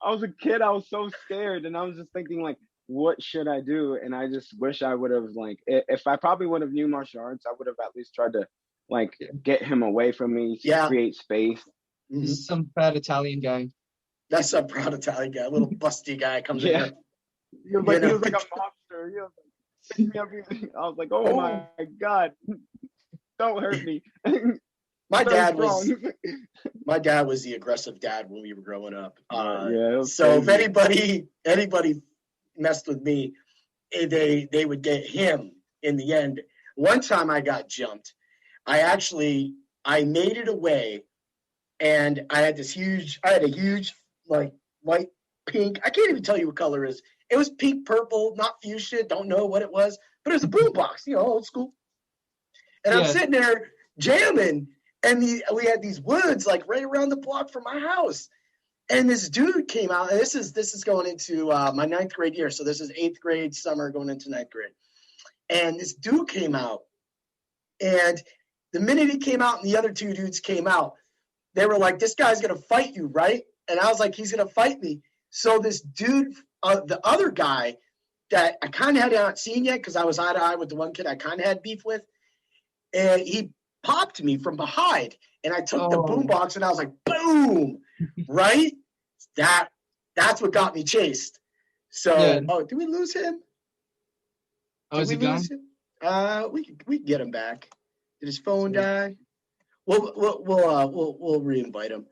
I was a kid. I was so scared, and I was just thinking like, what should I do? And I just wish I would have like, if I probably would have knew martial arts, I would have at least tried to like get him away from me, yeah. create space. Mhm. Some fat Italian guy. That's a proud Italian guy, a little busty guy comes in Yeah, here. he You know, was like a mobster. He was like, pick me up. I was like, oh oh, my god, don't hurt me. my So dad strong. was my dad was the aggressive dad when we were growing up. Yeah, it was So if crazy. anybody messed with me, they would get him in the end. One time I got jumped. I made it away, and I had a huge like white pink. I can't even tell you what color it is. It was pink purple, not fuchsia. Don't know what it was, but it was a boombox, old school. And I'm Yeah. sitting there jamming, and we had these woods like right around the block from my house. And this dude came out, and this is going into my ninth grade year. So this is eighth grade summer going into ninth grade. And this dude came out, and the minute he came out and the other two dudes came out, they were like, "This guy's gonna fight you, right?" And I was like, "He's gonna fight me." So this dude, the other guy that I kind of had not seen yet because I was eye to eye with the one kid I kind of had beef with, and he popped me from behind, and I took the boombox and I was like, "Boom!" Right? That's what got me chased. So, Yeah. did we lose him? Oh, is Did it we gone? lose him? We can get him back. Did his phone die? We'll re-invite him.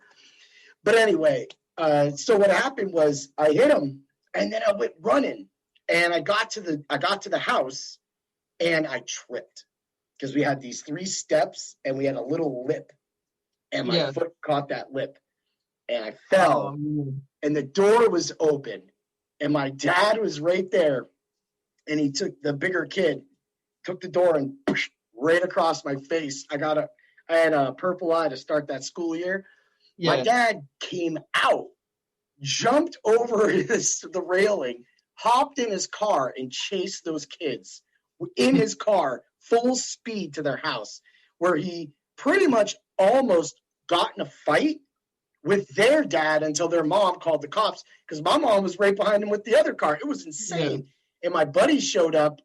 But anyway, so what happened was I hit him, and then I went running, and I got to the house, and I tripped because we had these 3 steps, and we had a little lip, and my foot caught that lip, and I fell, and the door was open, and my dad was right there, and he took the bigger kid, took the door and right across my face. I had a purple eye to start that school year. Yeah. My dad came out, jumped over the railing, hopped in his car, and chased those kids in his car, full speed to their house, where he pretty much almost got in a fight with their dad until their mom called the cops because my mom was right behind him with the other car. It was insane. Yeah. And my buddy showed up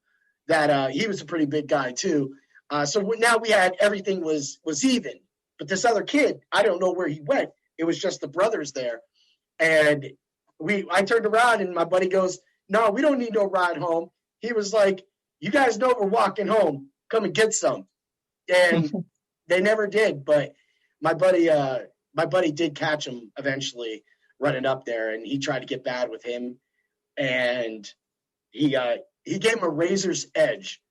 that he was a pretty big guy too. So now we had everything was even. But this other kid, I don't know where he went. It was just the brothers there. And I turned around and my buddy goes, "No, we don't need no ride home." He was like, "You guys know we're walking home. Come and get some." And they never did. But my buddy did catch him eventually running up there, and he tried to get bad with him. And he gave him a razor's edge,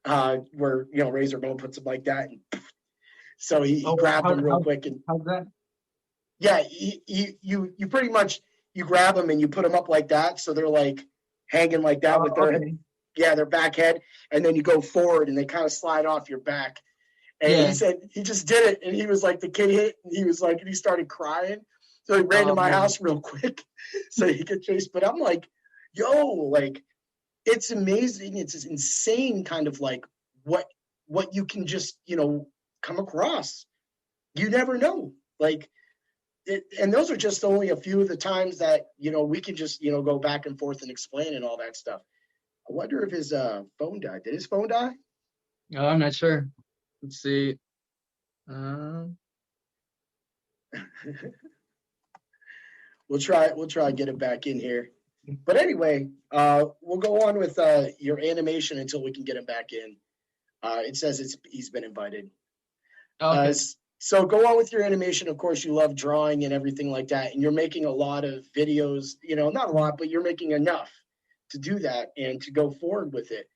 where razor bone puts him like that. And so he grabbed him real quick. And how's that? Yeah, you pretty much you grab them and you put them up like that, so they're like hanging like that with their their back head, and then you go forward and they kind of slide off your back. And he said he just did it, and he was like the kid hit, and he was like, and he started crying, so he ran to my house real quick so he could chase. But I'm like, yo, like it's amazing, it's this insane kind of like what you can just come across. You never know, like. And those are just only a few of the times that we can just go back and forth and explain and all that stuff. I wonder if his phone died. Did his phone die? Oh, I'm not sure. Let's see. We'll try to get it back in here. But anyway, we'll go on with your animation until we can get him back in. It says he's been invited. Okay. So go on with your animation. Of course, you love drawing and everything like that, and you're making a lot of videos. Not a lot, but you're making enough to do that and to go forward with it.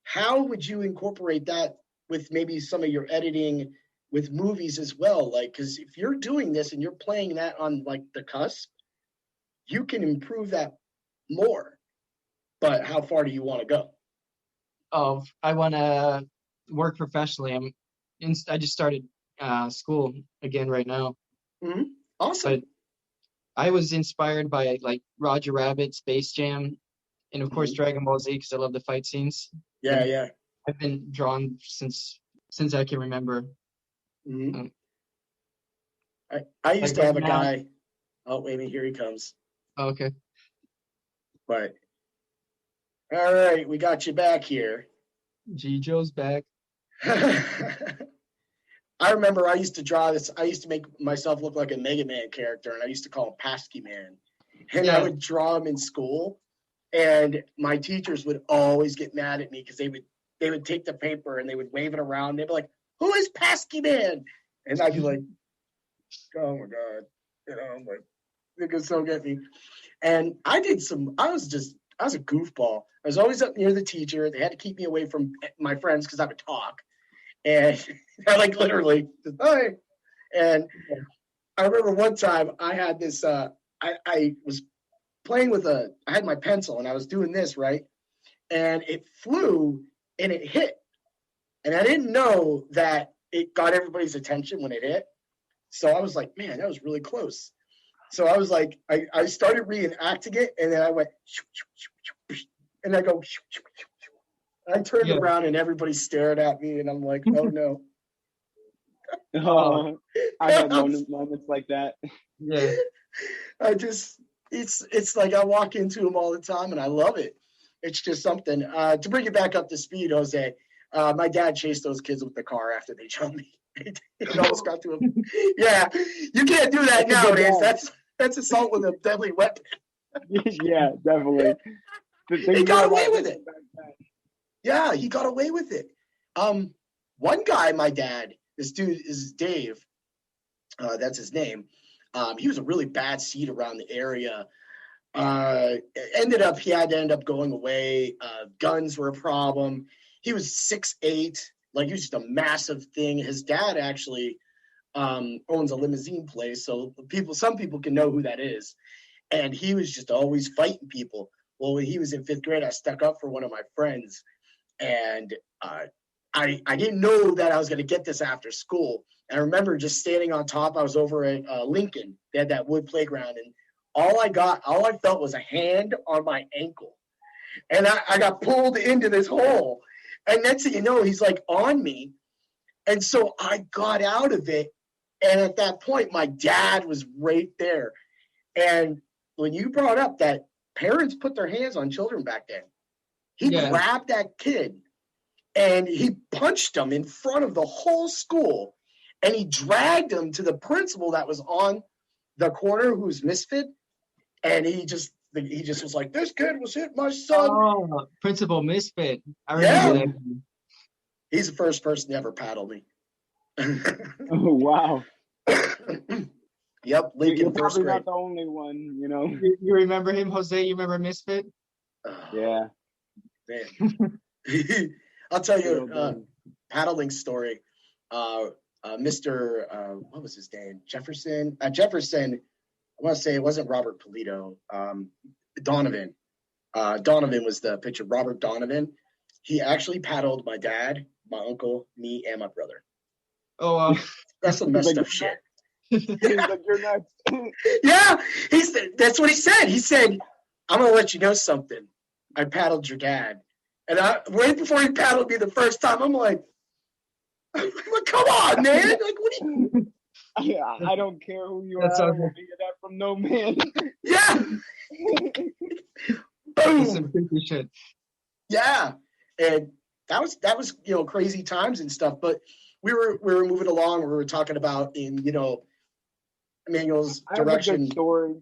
How would you incorporate that with maybe some of your editing with movies as well? Like, because if you're doing this and you're playing that on like the cusp, you can improve that more. But how far do you want to go? Oh, I want to work professionally. I just started school again right now. Mm-hmm. Awesome. But I was inspired by like Roger Rabbit, Space Jam, and of course Dragon Ball Z because I love the fight scenes. Yeah. I've been drawn since I can remember. Mm-hmm. I used to have a guy. Oh, wait a minute, here he comes. Okay. But all right, we got you back here. G Joe's back. I remember I used to draw this. I used to make myself look like a Mega Man character, and I used to call him Pasky Man. And I Yeah. would draw him in school, and my teachers would always get mad at me because they would take the paper and they would wave it around. They'd be like, "Who is Pasky Man?" And I'd be like, "Oh my god," I'm like, they could so get me. And I was a goofball. I was always up near the teacher. They had to keep me away from my friends because I would talk. And I like literally, hi. And I remember one time I had this, I was playing with I had my pencil and I was doing this, right? And it flew and it hit. And I didn't know that it got everybody's attention when it hit. So I was like, man, that was really close. So I was like, I started reenacting it, and then I went, and I go, I turned around, and everybody stared at me, and I'm like, oh no. I had moments like that. Yeah. It's like I walk into them all the time, and I love it. It's just something. To bring it back up to speed, Jose, my dad chased those kids with the car after they jumped me. It almost got to him. Yeah, you can't do that nowadays. That's assault with a deadly weapon. Yeah, definitely. He got away with it. Yeah, he got away with it. One guy, my dad, this dude is Dave. That's his name. He was a really bad seed around the area. He had to end up going away. Guns were a problem. He was 6'8", like he was just a massive thing. His dad actually owns a limousine place, so some people can know who that is. And he was just always fighting people. Well, when he was in 5th grade, I stuck up for one of my friends, and I didn't know that I was going to get this after school. And I remember just standing on top. I was over at Lincoln. They had that wood playground, and all I felt was a hand on my ankle, and I got pulled into this hole. And next thing you know, he's like on me, and so I got out of it. And at that point, my dad was right there. And when you brought up that parents put their hands on children back then, he grabbed that kid and he punched him in front of the whole school. And he dragged him to the principal that was on the corner, who's Misfit. And he just was like, "This kid was hitting my son." Oh, Principal Misfit. I remember that. He's the first person to ever paddle me. Oh, wow. Yep, Lincoln. You're probably not the only one, You remember him, Jose? You remember Misfit? Yeah. Man. I'll tell you paddling story. Mr. What was his name? Jefferson. Jefferson. I want to say it wasn't Robert Polito. Donovan. Donovan was the pitcher. Robert Donovan. He actually paddled my dad, my uncle, me, and my brother. Oh, wow. That's some messed up shit. He's like, "You're nuts." Yeah, that's what he said. He said, "I'm gonna let you know something. I paddled your dad," and right before he paddled me the first time, I'm like, "Come on, man! Like, what do you?" I don't care who you are. I don't want to hear that from no man. Yeah. Boom. Some creepy shit. Yeah, and that was crazy times and stuff. But we were moving along. We were talking about in Emmanuel's direction. I have a good story.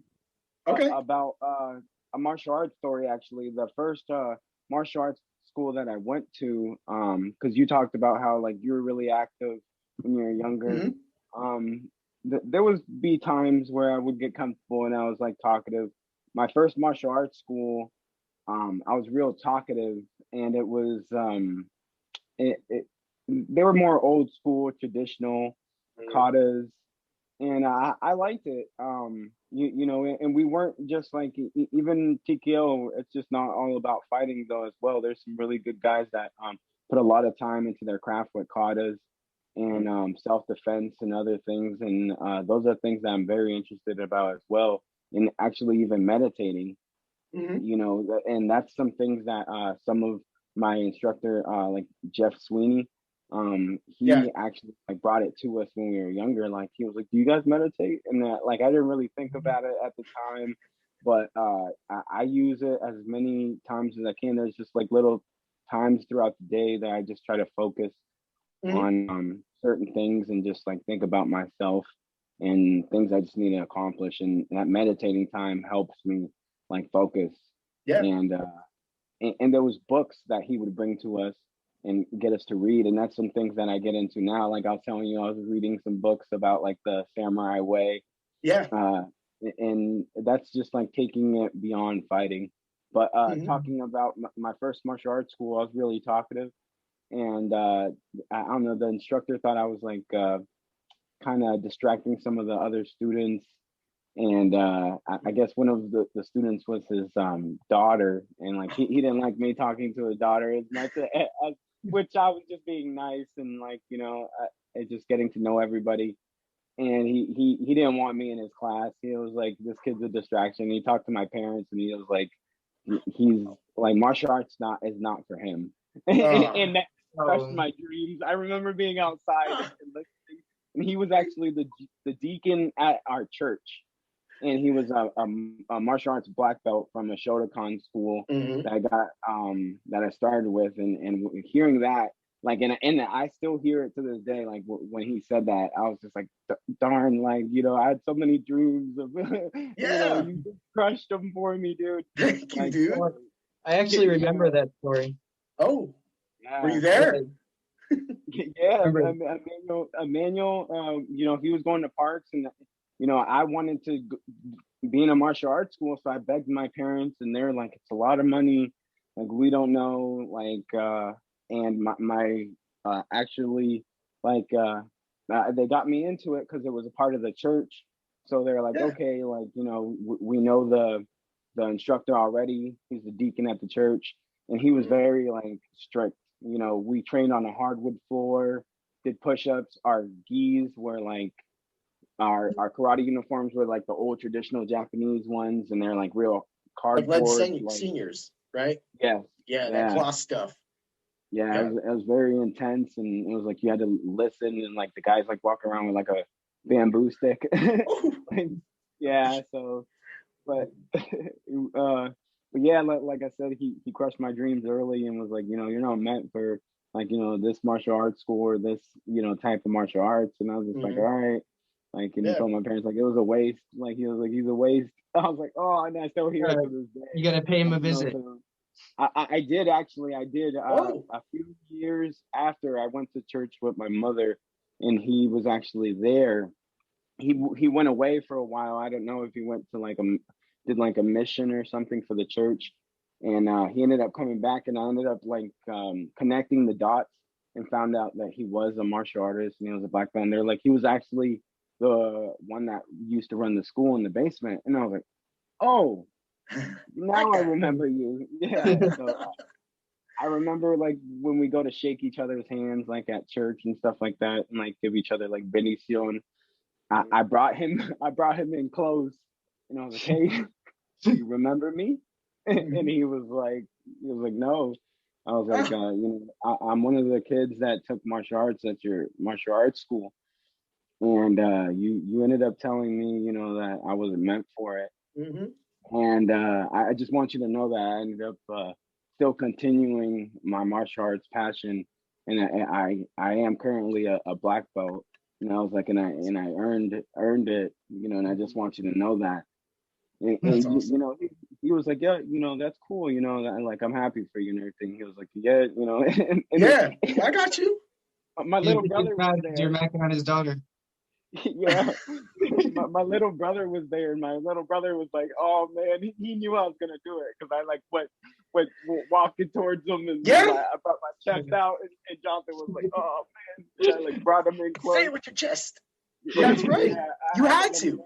Okay. About a martial arts story, actually. The first martial arts school that I went to, because you talked about how like you were really active when you were younger. Mm-hmm. There would be times where I would get comfortable and I was like talkative. My first martial arts school, I was real talkative, and it was they were more old school, traditional katas, and I liked it. And we weren't just like even TKO. It's just not all about fighting though as well. There's some really good guys that put a lot of time into their craft with katas and self-defense and other things, and those are things that I'm very interested about as well, and actually even meditating. And that's some things that some of my instructor like Jeff Sweeney, He Yeah. actually like brought it to us when we were younger. Like he was like, "Do you guys meditate?" And that like I didn't really think about it at the time, but I use it as many times as I can. There's just like little times throughout the day that I just try to focus Mhm. on certain things and just like think about myself and things I just need to accomplish. And that meditating time helps me like focus. Yeah. And and there was books that he would bring to us and get us to read, and that's some things that I get into now. Like I was telling you, I was reading some books about like the samurai way, Yeah. uh, and that's just like taking it beyond fighting. But Mhm. talking about my first martial arts school, I was really talkative, and I don't know, the instructor thought I was like kind of distracting some of the other students, and I guess one of the students was his daughter, and like he didn't like me talking to his daughter as much as, which I was just being nice and like just getting to know everybody. And he didn't want me in his class. He was like, this kid's a distraction. He talked to my parents, and he was like, he's like, martial arts not is not for him. Uh, And that crushed Oh, my dreams. I remember being outside ah, and listening, and he was actually the deacon at our church, and he was a martial arts black belt from a Shotokan school mhm. that I got that I started with, and hearing that, like, and I still hear it to this day. Like when he said that, I was just like, darn, like I had so many dreams of Yeah. you just crushed them for me, dude. Thank you, Like dude. oh, I actually yeah, remember that story. Oh, were yeah. you Yeah, there? Yeah, remember. Emmanuel, he was going to parks, and I wanted to be in a martial arts school, so I begged my parents, and they're like, "It's a lot of money, like we don't know, like," and my actually like they got me into it because it was a part of the church, so they're like, Yeah. "Okay, like we know the instructor already. He's the deacon at the church, and he was Mhm. very like strict. We trained on a hardwood floor, did push-ups. Our gis were like our karate uniforms were like the old traditional Japanese ones, and they're like real Like led cardboard. Like seniors, right? yes, Yeah, that yeah, cloth stuff. yeah. Yeah. It was very intense, and it was like you had to listen, and like the guys like walk around with like a bamboo stick. Oh, Like, yeah, so but but yeah, like I said, he crushed my dreams early and was like, you're not meant for like this martial arts school or this type of martial arts. And I was just like, all mhm. right, like, and he Yeah. told my parents like it was a waste. Like he was like, he's a waste. I was like, oh, and I still hear it Uh, to this you day. gotta pay him Like a visit. so I did actually, I did Oh, a few years after I went to church with my mother, and he was actually there. He went away for a while. I don't know if he went to like did like a mission or something for the church, and he ended up coming back, and I ended up like connecting the dots and found out that he was a martial artist and he was a black belt. They're like he was actually the one that used to run the school in the basement, and I was like, oh, that now I guy. remember you. Yeah, so I remember like when we go to shake each other's hands like at church and stuff like that, and like give each other like bendición. I brought him I brought him in close, and I was like, hey, you remember me? And Mhm. he was like, no. I was like, Ah, I'm one of the kids that took martial arts at your martial arts school, and you ended up telling me, that I wasn't meant for it, mhm. and I just want you to know that I ended up still continuing my martial arts passion, and I am currently a black belt. And I was like, and I earned it, and I just want you to know that. That's And awesome. he was like, yeah, that's cool, that, like I'm happy for you and everything. He was like, yeah, and then Yeah, I got you. my He's little he's brother was mad because you're there. macking on his daughter. Yeah, my little brother was there, and my little brother was like, "Oh man, he knew I was gonna do it because I like went walking towards him, and Yeah, I brought my chest out, and Jonathan was like, "Oh man," and I like brought him in say close. it with your chest. That's right. Yeah, You I had to had let him to. know.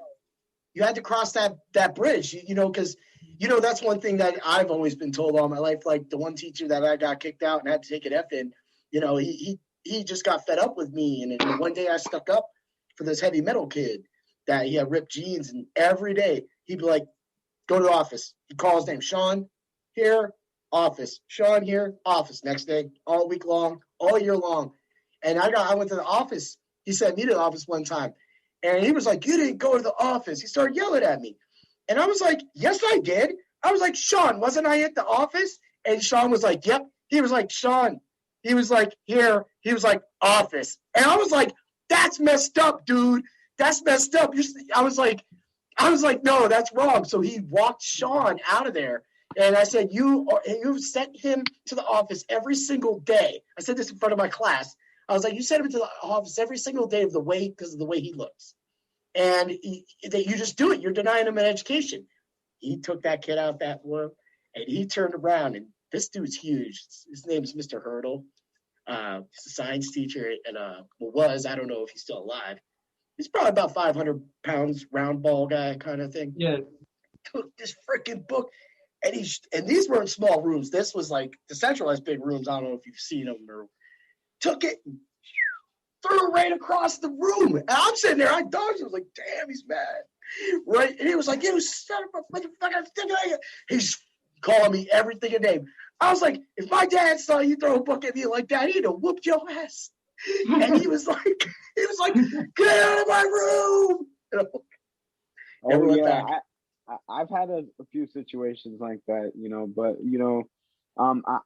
You had to cross that bridge. Because that's one thing that I've always been told all my life. Like the one teacher that I got kicked out and had to take an F in. He just got fed up with me, and one day I stuck up for this heavy metal kid that he had ripped jeans, and every day he'd be like, "Go to the office." He'd call his name, Sean, here, office. Sean here, office. Next day, all week long, all year long. And I went to the office. He sent me to the office one time. And he was like, you didn't go to the office. He started yelling at me. And I was like, yes, I did. I was like, Sean, wasn't I at the office? And Sean was like, yep. He was like, Sean. He was like, here. He was like, office. And I was like, that's messed up, dude. That's messed up. I was like, no, that's wrong. So he walked Sean out of there. And I said, you sent him to the office every single day. I said this in front of my class. I was like, you sent him to the office every single day because of the way he looks. And that you just do it. You're denying him an education. He took that kid out that room, and he turned around, and this dude's huge. His name's Mr. Hurdle. He's a science teacher, and I don't know if he's still alive. He's probably about 500 pounds, round ball guy kind of thing. Yeah. Took this freaking book, and these weren't small rooms. This was like the centralized big rooms. I don't know if you've seen them, or took it and threw it right across the room. And I'm sitting there, I dodged. I was like, damn, he's mad. Right? And he was like, you son of a motherfucker. He's calling me everything a name. I was like, if my dad saw you throw a book at me like that, he'd have whooped your ass. And he was like, get out of my room. Oh yeah, I've had a few situations like that, but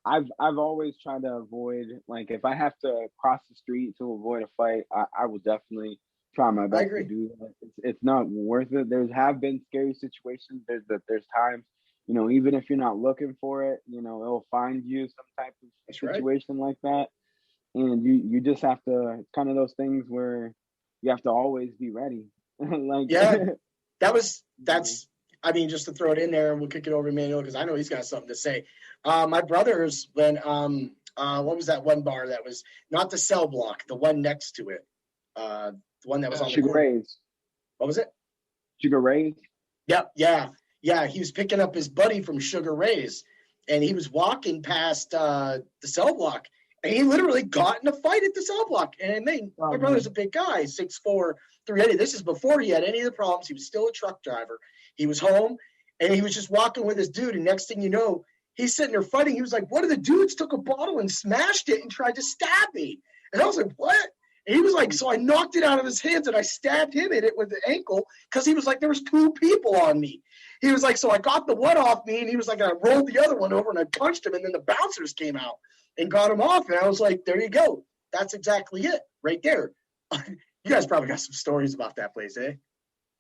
I've always tried to avoid, like, if I have to cross the street to avoid a fight, I will definitely try my best to do that. It's not worth it. Have been scary situations. There's times, even if you're not looking for it, it'll find you some type of situation like that. And you just have to, it's kind of those things where you have to always be ready. I mean, just to throw it in there, and we'll kick it over to Emmanuel because I know he's got something to say. My brothers, when what was that one bar that was not the cell block, the one next to it, the one that was on Sugar Ray's. What was it? Sugar Ray's. Yep, yeah. He was picking up his buddy from Sugar Ray's, and he was walking past the cell block, and he literally got in a fight at the cell block. And my brother's a big guy, 6'4", 380. This is before he had any of the problems. He was still a truck driver. He was home, and he was just walking with his dude. And next thing you know, he's sitting there fighting. He was like, one of the dudes took a bottle and smashed it and tried to stab me. And I was like, what? And he was like, so I knocked it out of his hands and I stabbed him in it with the ankle because he was like, there was two people on me. He was like, so I got the one off me, and he was like, I rolled the other one over and I punched him, and then the bouncers came out and got him off. And I was like, there you go. That's exactly it right there. You guys probably got some stories about that place, eh?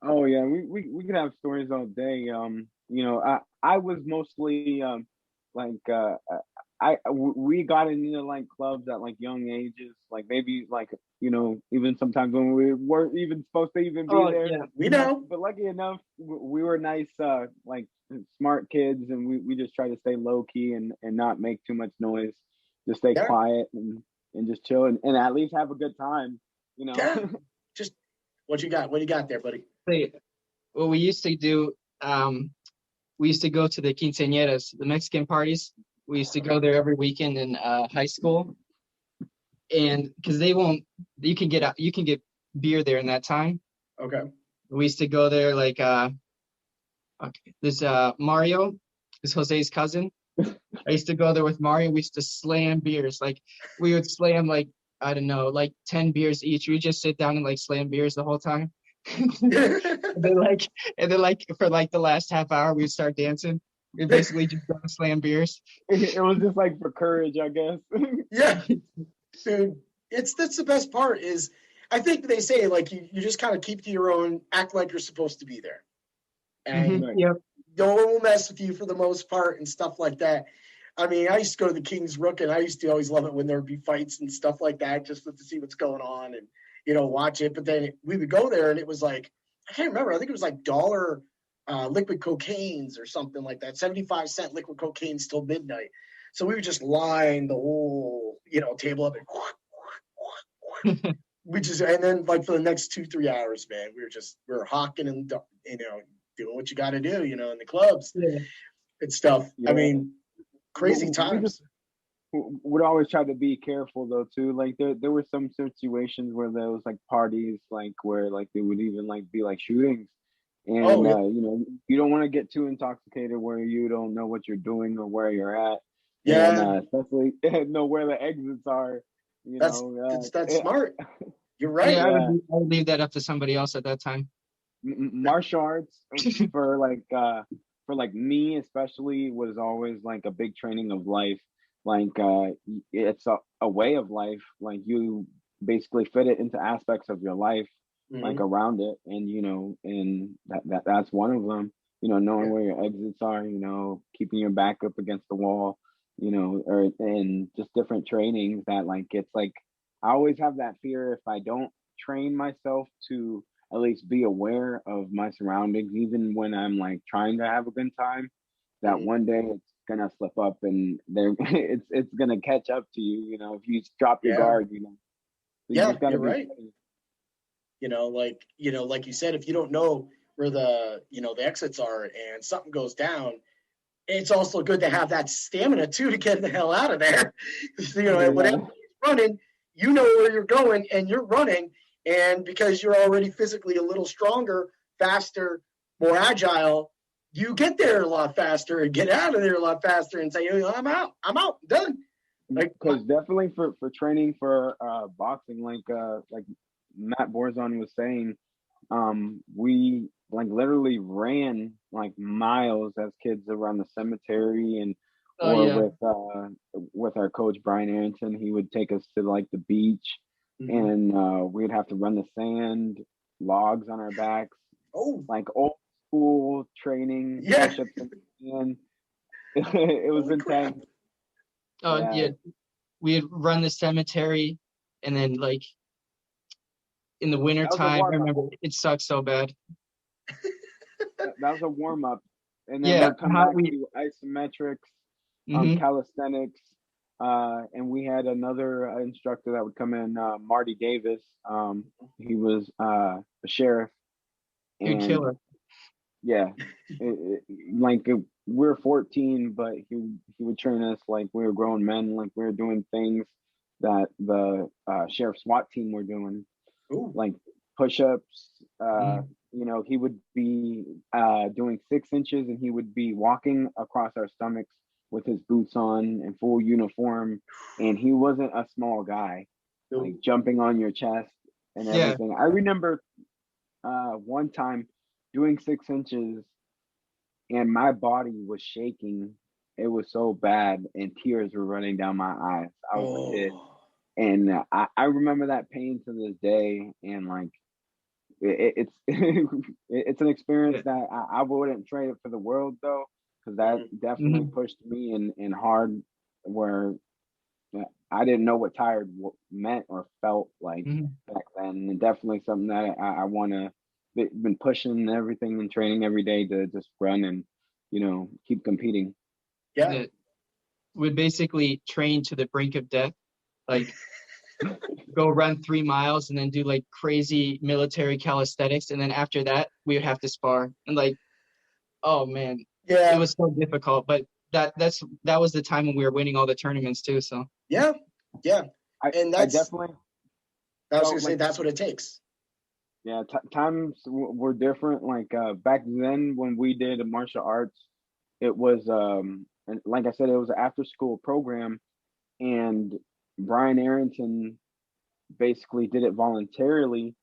Oh yeah, we could have stories all day. I was mostly we got into like clubs at like young ages, like maybe like even sometimes when we weren't even supposed to even be there. Yeah, we know. But lucky enough, we were nice, like smart kids, and we just try to stay low key and not make too much noise, just stay quiet and just chill and at least have a good time. Yeah. Just what you got? What do you got there, buddy? What we used to do, we used to go to the quinceañeras, the Mexican parties. We used to go there every weekend in high school, and because you can get beer there in that time. Okay. We used to go there like this Mario is Jose's cousin. I used to go there with Mario. We used to slam beers. Like we would slam like, I don't know, like 10 beers each. We just sit down and like slam beers the whole time. and then for like the last half hour we'd start dancing. We basically just go and slam beers. It was just like for courage, I guess. Yeah, dude, that's the best part is I think they say like you just kind of keep to your own, act like you're supposed to be there, and no one will mess with you for the most part and stuff like that. I mean, I used to go to the King's Rook, and I used to always love it when there would be fights and stuff like that, just to see what's going on and watch it. But then we would go there, and it was like, I can't remember. I think it was like $1 liquid cocaines or something like that, 75-cent liquid cocaines till midnight. So we would just line the whole table up and and then like for the next 2-3 hours, man, we were hawking and doing what you got to do, in the clubs and stuff. Yeah. I mean, crazy times. Would always try to be careful though too. Like there were some situations where there was like parties like where like they would even like be like shootings, and you don't want to get too intoxicated where you don't know what you're doing or where you're at. Yeah, and, especially know where the exits are. You That's know, that's smart. You're right. Yeah, yeah, I would leave that up to somebody else at that time. martial arts for like me especially was always like a big training of life. Like it's a way of life. Like you basically fit it into aspects of your life, like Hmm. around it, and and that's one of them. Knowing Yeah. where your exits are. Keeping your back up against the wall. Or and just different trainings that like it's like I always have that fear if I don't train myself to at least be aware of my surroundings, even when I'm like trying to have a good time. That Hmm. one day it's gonna slip up and there it's gonna catch up to you. If you drop your Yeah. guard. So you Yeah. just gotta You're be right. ready. Like you said, if you don't know where the exits are and something goes down, it's also good to have that stamina too to get the hell out of there. When Yeah, everybody's running, you know where you're going and you're running, and because you're already physically a little stronger, faster, more agile, you get there a lot faster and get out of there a lot faster and say, I'm out, done. Like because definitely for training for boxing, like Matt Borzon was saying, we like literally ran like miles as kids around the cemetery and Oh or yeah. with our coach Brian Arrington. He would take us to like the beach, mhm. and we'd have to run the sand, logs on our backs, Oh like old school training, yeah, push-ups in the sand. It was holy crap. intense. Oh Yeah, yeah. We'd run the cemetery, and then like in the winter that was a time, I warm-up. remember it sucked so bad. That was a warm-up, and then Yeah, we'd come how back we. to isometrics, Hmm. calisthenics, and we had another instructor that would come in, Marty Davis. He was a sheriff, He would and kill us. yeah, we were 14, but he would train us like we were grown men, like we were doing things that the sheriff SWAT team were doing, Ooh. like push-ups. Mhm. He would be doing 6 inches, and he would be walking across our stomachs with his boots on and full uniform. And he wasn't a small guy, like Ooh. jumping on your chest and Yeah. everything. I remember one time doing 6 inches, and my body was shaking. It was so bad, and tears were running down my eyes. I was a kid, Oh. and I remember that pain to this day. And like it's it's an experience Yeah. that I wouldn't trade it for the world though, because that Mhm. definitely Hmm. pushed me in hard where I didn't know what tired meant or felt like Hmm. back then, and definitely something that I want to been pushing everything and training every day to just run and keep competing. Yeah. That would basically train to the brink of death. Like go run 3 miles and then do like crazy military calisthenics, and then after that we would have to spar. And like, oh man, it Yeah. was so difficult. But that was the time when we were winning all the tournaments too. So Yeah. Yeah. I And I that's definitely I was gonna felt say like that's what it takes. yeah, times were different. Like back then when we did martial arts, it was and like I said, it was an after school program, and Brian Arrington basically did it voluntarily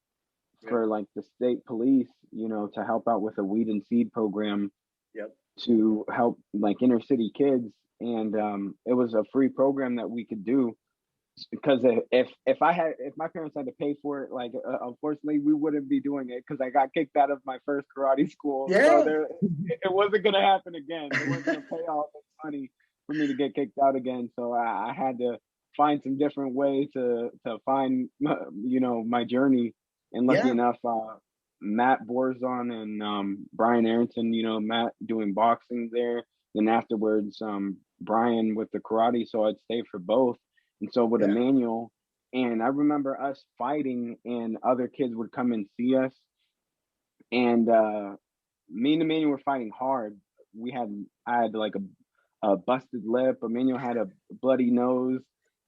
Yep. for like the state police, to help out with a weed and seed program Yep. to help like inner city kids. And it was a free program that we could do, because if my parents had to pay for it, like unfortunately we wouldn't be doing it, because I got kicked out of my first karate school. So Yeah. it wasn't gonna happen again. They weren't gonna pay all this money for me to get kicked out again. So I had to find some different way to find my journey. And lucky Yeah. enough, Matt Borzon and Brian Arrington, Matt doing boxing there. Then afterwards, Brian with the karate. So I'd stay for both, and so would Yeah. Emmanuel. And I remember us fighting, and other kids would come and see us. And me and Emmanuel were fighting hard. I had like a busted lip. Emmanuel had a bloody nose.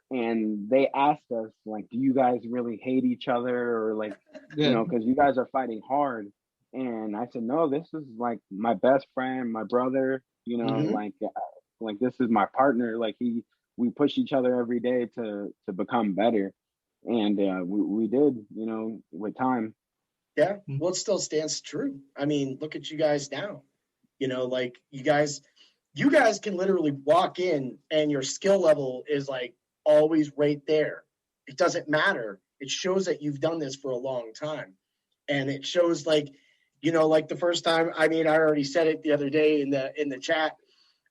And they asked us, like, do you guys really hate each other? Or like, yeah. because you guys are fighting hard. And I said, no, this is like my best friend, my brother, Hmm. like this is my partner. Like we push each other every day to become better, and we did, with time. Yeah, well, it still stands true. I mean, look at you guys now. Like you guys can literally walk in and your skill level is like always right there. It doesn't matter. It shows that you've done this for a long time. And it shows like, like the first time, I mean, I already said it the other day in the chat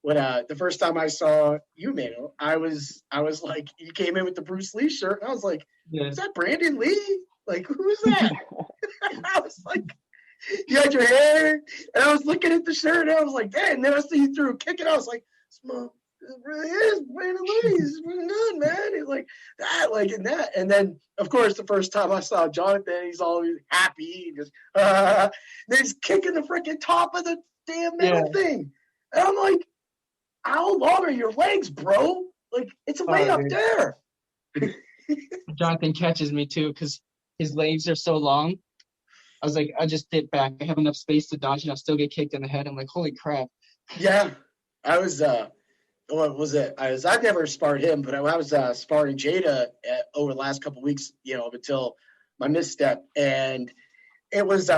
when the first time I saw you, Mano, I was like, you came in with the Bruce Lee shirt, and I was like, Yeah. is that Brandon Lee? Like, who's that? I was like, you had your hair, and I was looking at the shirt, and I was like, dang. And then I see you threw a kick, and I was like, it really is Brandon Lee. He's really good, man. He's like that, like in that. And then, of course, the first time I saw Jonathan, he's always happy and just, then he's kicking the freaking top of the damn metal thing. And I'm like, how long are your legs, bro? Like, it's way up there. Jonathan catches me too because his legs are so long. I was like, I just dip back. I have enough space to dodge, and I'll still get kicked in the head. I'm like, holy crap. Yeah, I was. What was it? I've never sparred him, but I was sparring Jada over the last couple of weeks. Until my misstep, and it was.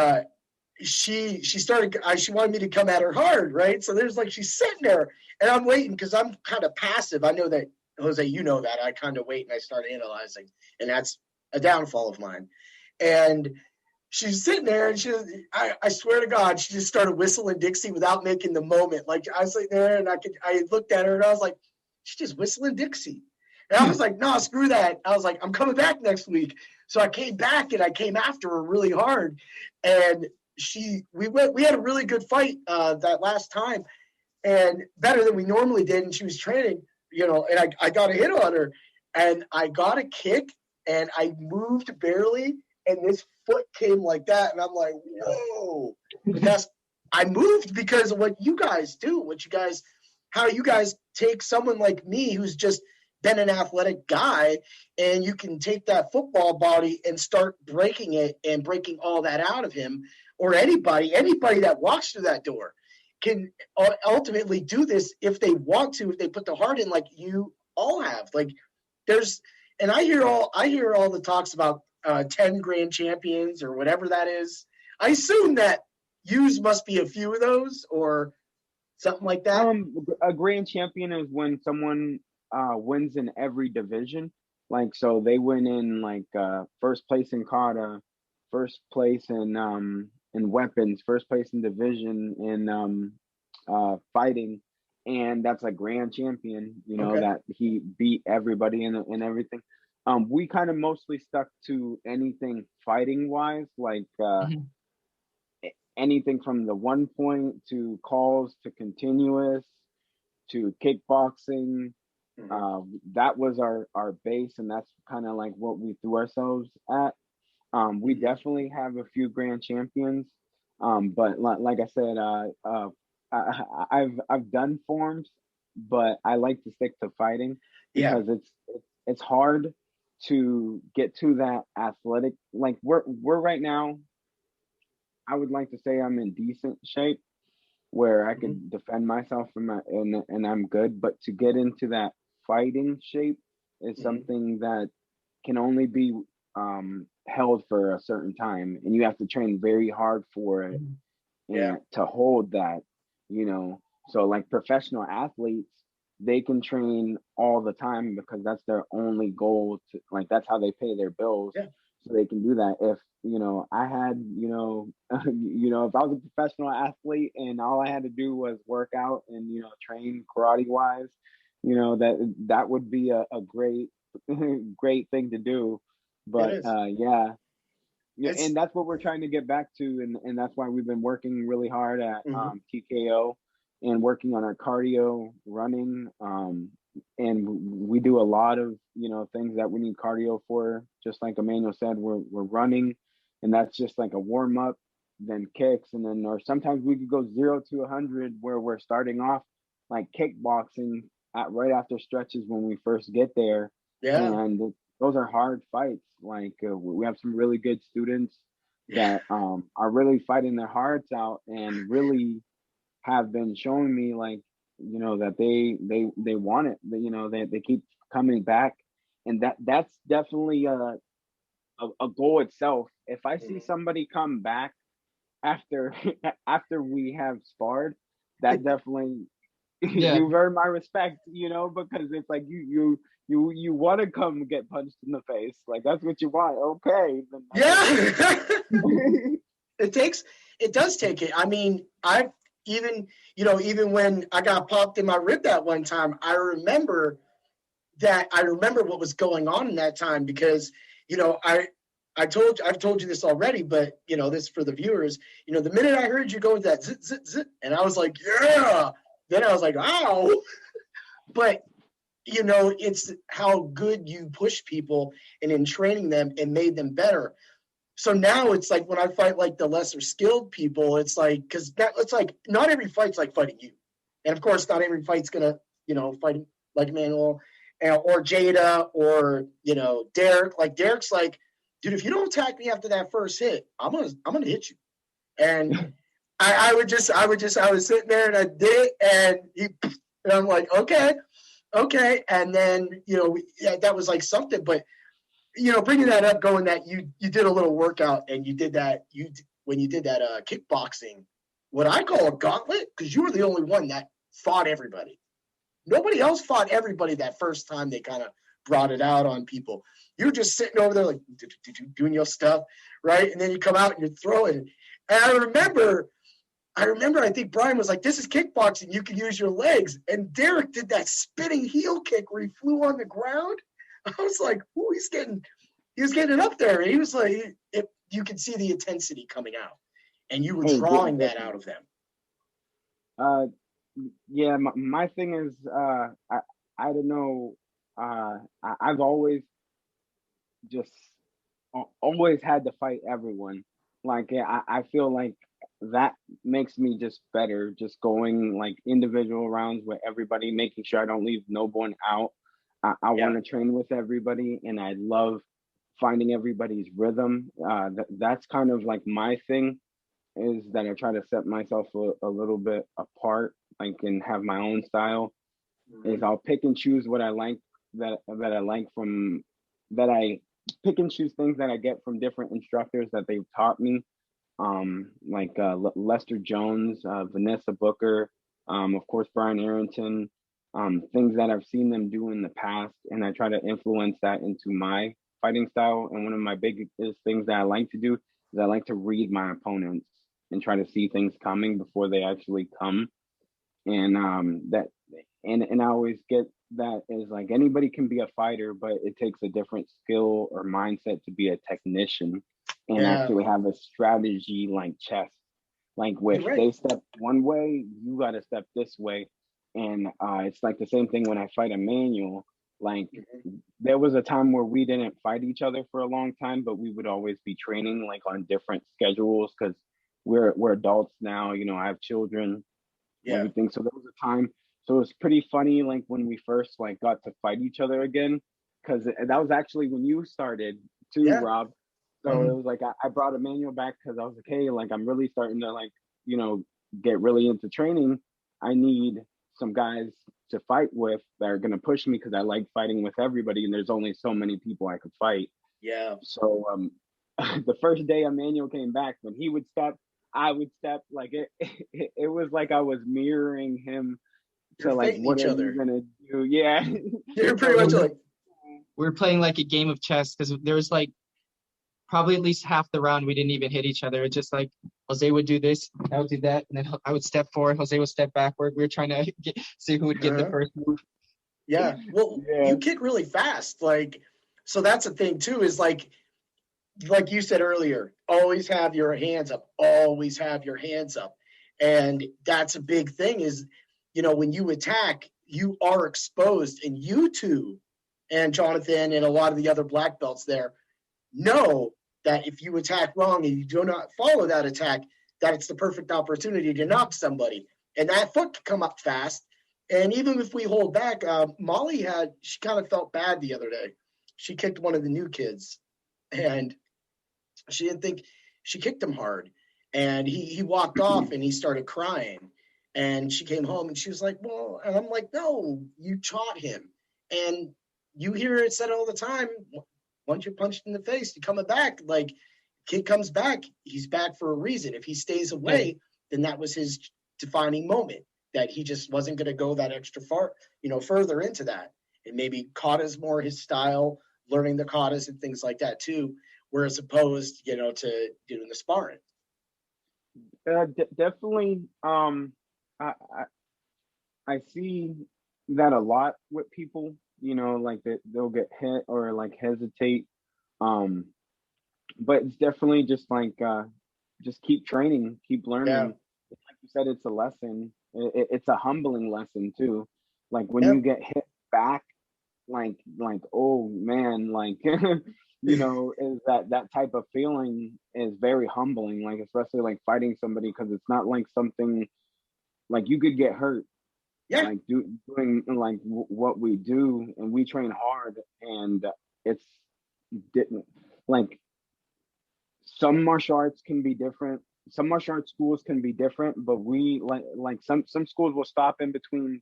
She started. She wanted me to come at her hard, right? So there's like she's sitting there, and I'm waiting because I'm kind of passive. I know that, Jose, you know that. I kind of wait and I start analyzing, and that's a downfall of mine. And she's sitting there, and I swear to God, she just started whistling Dixie without making the moment. Like I was sitting there, and I looked at her, and I was like, she's just whistling Dixie. And I was like, no, screw that. I was like, I'm coming back next week. So I came back, and I came after her really hard, and we had a really good fight that last time, and better than we normally did. And she was training, and I got a hit on her, and I got a kick, and I moved barely, and this foot came like that, and I'm like, whoa. But I moved because of what you guys do, how you guys take someone like me who's just been an athletic guy, and you can take that football body and start breaking it and breaking all that out of him, or anybody that walks through that door can ultimately do this if they want to, if they put the heart in, like you all have. Like and I hear all the talks about 10 grand champions or whatever that is. I assume that yous must be a few of those or something like that. A grand champion is when someone wins in every division. Like, so they win in like first place in kata, first place in weapons, first place in division in fighting, and that's a grand champion. Okay. That he beat everybody in everything. We kind of mostly stuck to anything fighting wise, like anything from the 1 point to calls to continuous to kickboxing. That was our base, and that's kind of like what we threw ourselves at. We definitely have a few grand champions, but like I said, I've done forms, but I like to stick to fighting because it's hard to get to that athletic. Like we're right now, I would like to say I'm in decent shape where I could defend myself and I'm good. But to get into that fighting shape is something that can only be held for a certain time, and you have to train very hard for it and to hold that. So like professional athletes, they can train all the time because that's their only goal to, like, that's how they pay their bills. So they can do that. If I had if I was a professional athlete and all I had to do was work out and train karate wise, that would be a great great thing to do. But and that's what we're trying to get back to, and that's why we've been working really hard at TKO and working on our cardio running. And we do a lot of things that we need cardio for. Just like Emmanuel said, we're running, and that's just like a warm up, then kicks, and then or sometimes we could go 0 to 100 where we're starting off like kickboxing right after stretches when we first get there. And those are hard fights. Like we have some really good students that are really fighting their hearts out and really have been showing me like that they want it. They keep coming back, and that's definitely a goal itself. If I see somebody come back after after we have sparred, that definitely Yeah. you've earned my respect, because it's like you want to come get punched in the face, like that's what you want. Okay, then Yeah. It does take it. I mean, I've even when I got popped in my rib that one time, I remember what was going on in that time because, I've told you this already, but this for the viewers, the minute I heard you go with that zit, zit, zit, and I was like, yeah, then I was like, ow. But, it's how good you push people and in training them and made them better. So now it's like when I fight like the lesser skilled people, it's like, because it's like not every fight's like fighting you. And of course, not every fight's going to, fight like Emmanuel or Jada or, Derek. Like Derek's like, dude, if you don't attack me after that first hit, I'm gonna hit you. And I was sitting there and I did it, and I'm like, okay. And then, that was like something, but bringing that up, going that you did a little workout and you did that, when you did that kickboxing, what I call a gauntlet, because you were the only one that fought everybody. Nobody else fought everybody that first time they kind of brought it out on people. You were just sitting over there like doing your stuff, right? And then you come out and you're throwing. And I remember, I think Brian was like, this is kickboxing. You can use your legs. And Derek did that spinning heel kick where he flew on the ground. I was like, ooh, he was getting it up there. And he was like, you could see the intensity coming out. And you were drawing that out of them. Yeah, my thing is, I don't know. I've always just always had to fight everyone. Like, I feel like that makes me just better, just going like individual rounds with everybody, making sure I don't leave no one out. I want to train with everybody, and I love finding everybody's rhythm. That's kind of like my thing, is that I try to set myself a little bit apart, like, and have my own style. Is I'll pick and choose what I like, that I like from that I pick and choose things that I get from different instructors that they've taught me, like Lester Jones, Vanessa Booker, of course Brian Arrington, things that I've seen them do in the past, and I try to influence that into my fighting style. And one of my biggest things that I like to do is I like to read my opponents and try to see things coming before they actually come. And I always get that is like anybody can be a fighter, but it takes a different skill or mindset to be a technician and actually have a strategy like chess. Like if they step one way, you got to step this way. And it's like the same thing when I fight Emmanuel. Like there was a time where we didn't fight each other for a long time, but we would always be training like on different schedules because we're adults now. I have children, everything. So there was a time. So it was pretty funny, like when we first like got to fight each other again, because that was actually when you started too, Rob. So it was like I brought Emmanuel back because I was like, hey, like I'm really starting to like get really into training. I need some guys to fight with that are gonna push me because I like fighting with everybody, and there's only so many people I could fight. Yeah. So the first day Emmanuel came back, when he would step, I would step. Like it was like I was mirroring him. You're to like what each are other. you gonna do? Yeah. You're pretty much like we're playing like a game of chess because there was like probably at least half the round we didn't even hit each other. It's just like Jose would do this, I would do that, and then I would step forward, Jose would step backward. We were trying to see who would get the first move. Yeah. Well, you kick really fast. Like, so that's the thing too, is like you said earlier, always have your hands up. Always have your hands up. And that's a big thing is, when you attack, you are exposed. And you two and Jonathan and a lot of the other black belts there know that if you attack wrong and you do not follow that attack, that it's the perfect opportunity to knock somebody. And that foot can come up fast. And even if we hold back, Molly she kind of felt bad the other day. She kicked one of the new kids and she didn't think she kicked him hard. And he walked off and he started crying. And she came home and she was like, well, and I'm like, no, you taught him. And you hear it said all the time, once you're punched in the face, you're coming back. Like, kid comes back, he's back for a reason. If he stays away, then that was his defining moment, that he just wasn't going to go that extra far, further into that. And maybe kata's more his style, learning the katas and things like that too, whereas opposed, to doing the sparring. Definitely. I, I I see that a lot with people. Like they'll get hit or like hesitate. Um, but it's definitely just like just keep training, keep learning. Yeah. Like you said, it's a lesson. It's a humbling lesson too. Like when Yeah. you get hit back, like oh man, like is that type of feeling is very humbling. Like especially like fighting somebody, because it's not like something like you could get hurt. Yeah. Like doing like what we do, and we train hard, and it's didn't like some martial arts can be different. Some martial arts schools can be different, but we like some schools will stop in between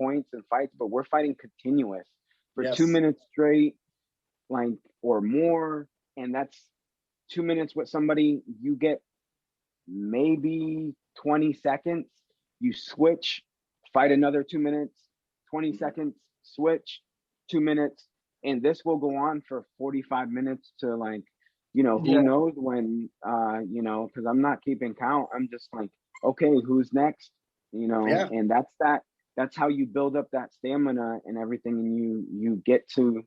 points and fights, but we're fighting continuous for two Yes. minutes straight, like or more, and that's 2 minutes with somebody. You get maybe 20 seconds. You switch, fight another 2 minutes, 20 seconds, switch, 2 minutes, and this will go on for 45 minutes to like who Yeah. knows when because I'm not keeping count. I'm just like, okay, who's next, Yeah. and that's how you build up that stamina and everything, and you get to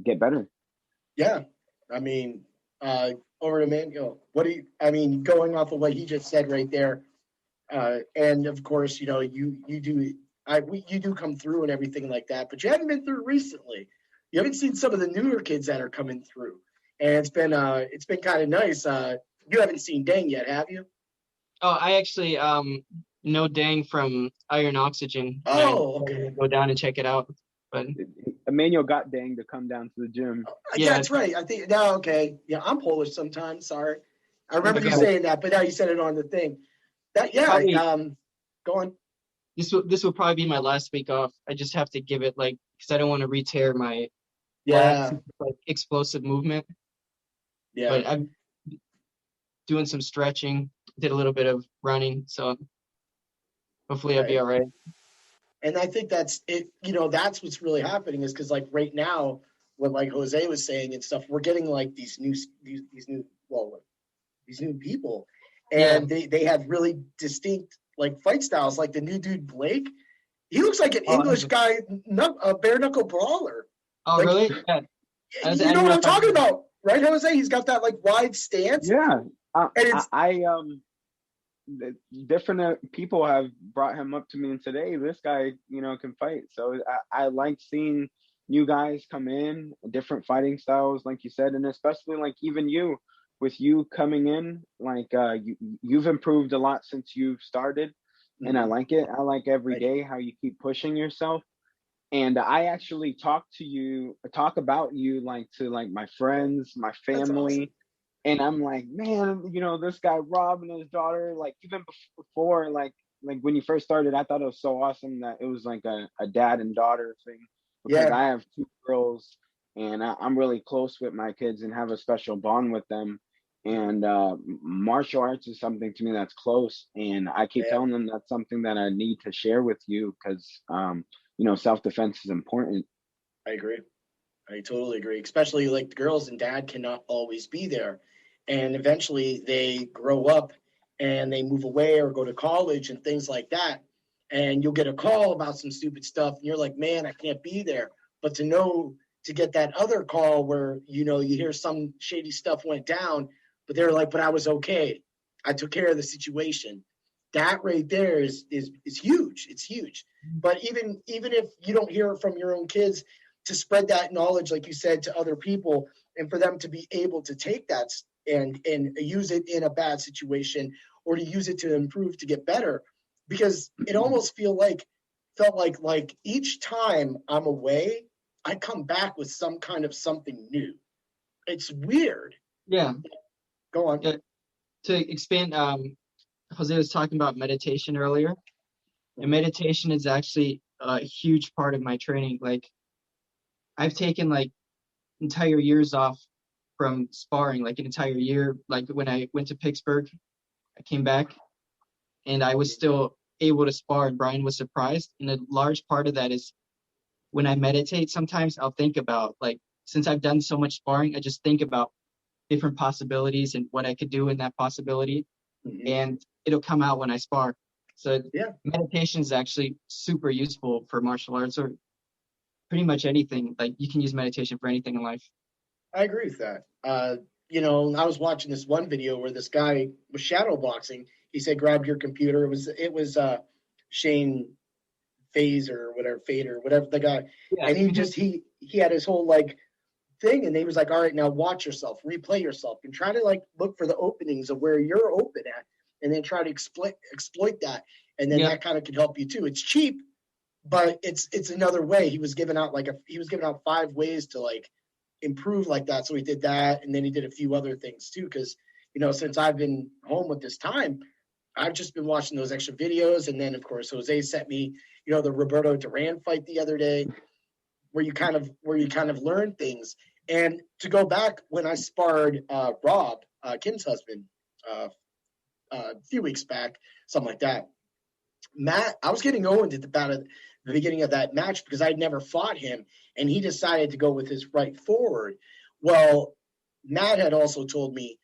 get better. Yeah. I mean, over to Emmanuel. Going off of what he just said right there, and of course, you do, you do come through and everything like that, but you haven't been through recently. You haven't seen some of the newer kids that are coming through, and it's been kind of nice. You haven't seen Dang yet, have you? Oh, I actually know Dang from Iron Oxygen. And I Oh, okay. go down and check it out. But Emmanuel got Dang to come down to the gym. Yeah, yeah, that's right. I think now, okay. Yeah, I'm Polish sometimes. Sorry, I remember you okay. saying that, but now you said it on the thing. That yeah. Probably Go on. this will probably be my last week off. I just have to give it like because I don't want to re-tear my lats, Yeah, like explosive movement. yeah. But I'm doing some stretching, did a little bit of running, so hopefully I'll be Right. all right. And I think that's it. That's what's really happening is because like right now, what like Jose was saying and stuff, we're getting like these new people, Yeah. and they have really distinct like fight styles. Like the new dude Blake, he looks like an Oh, English guy, a bare knuckle brawler. oh Like really? Yeah. I you know didn't what know I'm if I talking about, right, Jose? He's got that like wide stance, Yeah, and it's different people have brought him up to me and said, "Hey, this guy, can fight." So I like seeing new guys come in, different fighting styles, like you said, and especially like even you, with you coming in, like you've improved a lot since you've started, and I Mhm. like it. I like every Thank you. day how you keep pushing yourself. And I actually talk about you like to like my friends, my That's awesome. family, and I'm like, man, this guy Rob and his daughter, like even before, like when you first started, I thought it was so awesome that it was like a dad and daughter thing, because Yeah, I have two girls, and I'm really close with my kids and have a special bond with them. mhm. And martial arts is something to me that's close, and I keep Yeah, telling them that's something that I need to share with you, because self-defense is important. I agree. I totally agree. Especially like the girls and dad cannot always be there. And eventually they grow up and they move away or go to college and things like that. And you'll get a call about some stupid stuff and you're like, man, I can't be there. But to get that other call where, you hear some shady stuff went down, but they're like, but I was okay. I took care of the situation. That right there is huge. It's huge. But even if you don't hear it from your own kids, to spread that knowledge, like you said, to other people, and for them to be able to take that and use it in a bad situation, or to use it to improve to get better, because it almost felt like each time I'm away, I come back with some kind of something new. It's weird. Yeah. Go on. Yeah. To expand Jose was talking about meditation earlier, and meditation is actually a huge part of my training. Like I've taken like entire years off from sparring, like an entire year. Like when I went to Pittsburgh, I came back and I was still able to spar, and Brian was surprised. And a large part of that is when I meditate, sometimes I'll think about, like, since I've done so much sparring, I just think about different possibilities and what I could do in that possibility. And it'll come out when I spar. So meditation is actually super useful for martial arts or pretty much anything. Like you can use meditation for anything in life. I agree with that. You know, I was watching this one video where this guy was shadow boxing. He said, "Grab your computer." It was Shane Fader, whatever the guy, and he had his whole like thing, and he was like, "All right, now watch yourself, replay yourself, and try to like look for the openings of where you're open at, and then try to exploit that, and then that kind of can help you too. It's cheap, but it's another way." He was giving out 5 ways to like improve like that. So he did that, and then he did a few other things too. Because since I've been home with this time, I've just been watching those extra videos, and then of course Jose sent me the Roberto Duran fight the other day, where you kind of learn things. And to go back when I sparred Rob, Kim's husband, a few weeks back, something like that. Matt, I was getting owned at the beginning of that match because I'd never fought him, and he decided to go with his right forward. Well, Matt had also told me,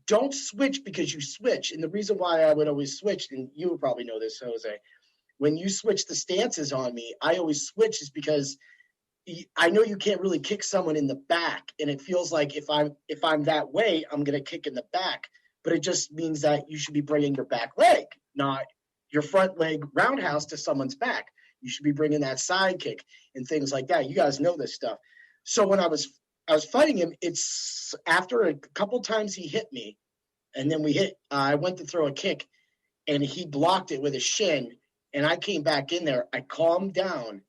don't switch because you switch. And the reason why I would always switch, and you would probably know this, Jose, when you switch the stances on me, I always switch is because I know you can't really kick someone in the back, and it feels like if I'm that way, I'm going to kick in the back. But it just means that you should be bringing your back leg, not your front leg roundhouse to someone's back. You should be bringing that side kick and things like that. You guys know this stuff. So when I was fighting him, it's after a couple times he hit me, and then I went to throw a kick, and he blocked it with his shin, and I came back in there. I calmed down,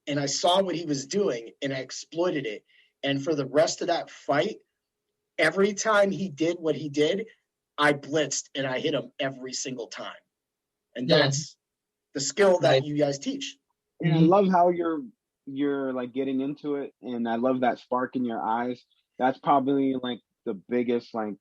and I saw what he was doing, and I exploited it. And for the rest of that fight, every time he did what he did, I blitzed, and I hit him every single time. And that's the skill that you guys teach. And I love how you're like getting into it, and I love that spark in your eyes. That's probably like the biggest like